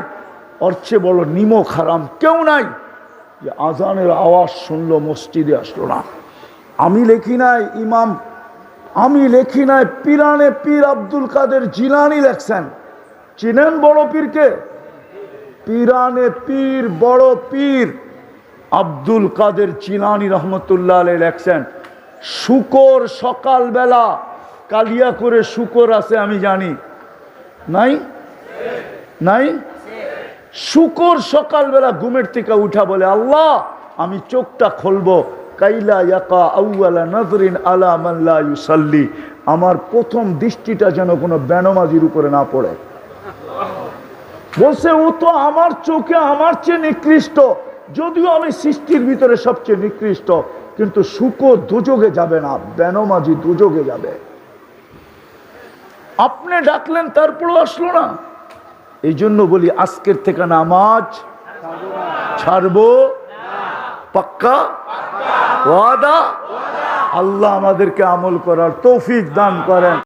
ওর চেয়ে বড় নিমক হারাম কেউ নাই, যে আজানের আওয়াজ শুনলো মসজিদে আসলো না। আমি লেখি নাই ইমাম, আমি লেখি নাই, পিরানে পীর আব্দুল কাদের জিলানী লেখছেন। চিনেন বড় পীরকে? পিরানে পীর, বড় পীর আব্দুল কাদের জিলানী রহমতুল্লাহ আলাইহি লেখছেন, শুকর সকালবেলা, কালিয়া করে শুকর আছে আমি জানি, নাই? নাই? শুকর সকালবেলা ঘুমের থেকে উঠা বলে, আল্লাহ আমি চোখটা খুলবো, কাইলা ইয়াকা আউয়ালা নজরিন আলা মান লা ইউসাল্লি, আমার প্রথম দৃষ্টিটা যেন কোনো বেনমাজির উপরে না পড়ে। বলছে, ও তো আমার চোখে আমার চেয়ে নিকৃষ্ট, যদিও আমি সৃষ্টির ভিতরে সবচেয়ে নিকৃষ্ট, কিন্তু শুকর দুযোগে যাবে না, বেনমাজি দুযোগে যাবে। আপনি ডাকলেন তারপরও আসলো না। এই জন্য বলি, আজকের থেকে নামাজ ছাড়বো। পাক্কা? ওয়াদা? আল্লাহ আমাদেরকে আমল করার তৌফিক দান করেন।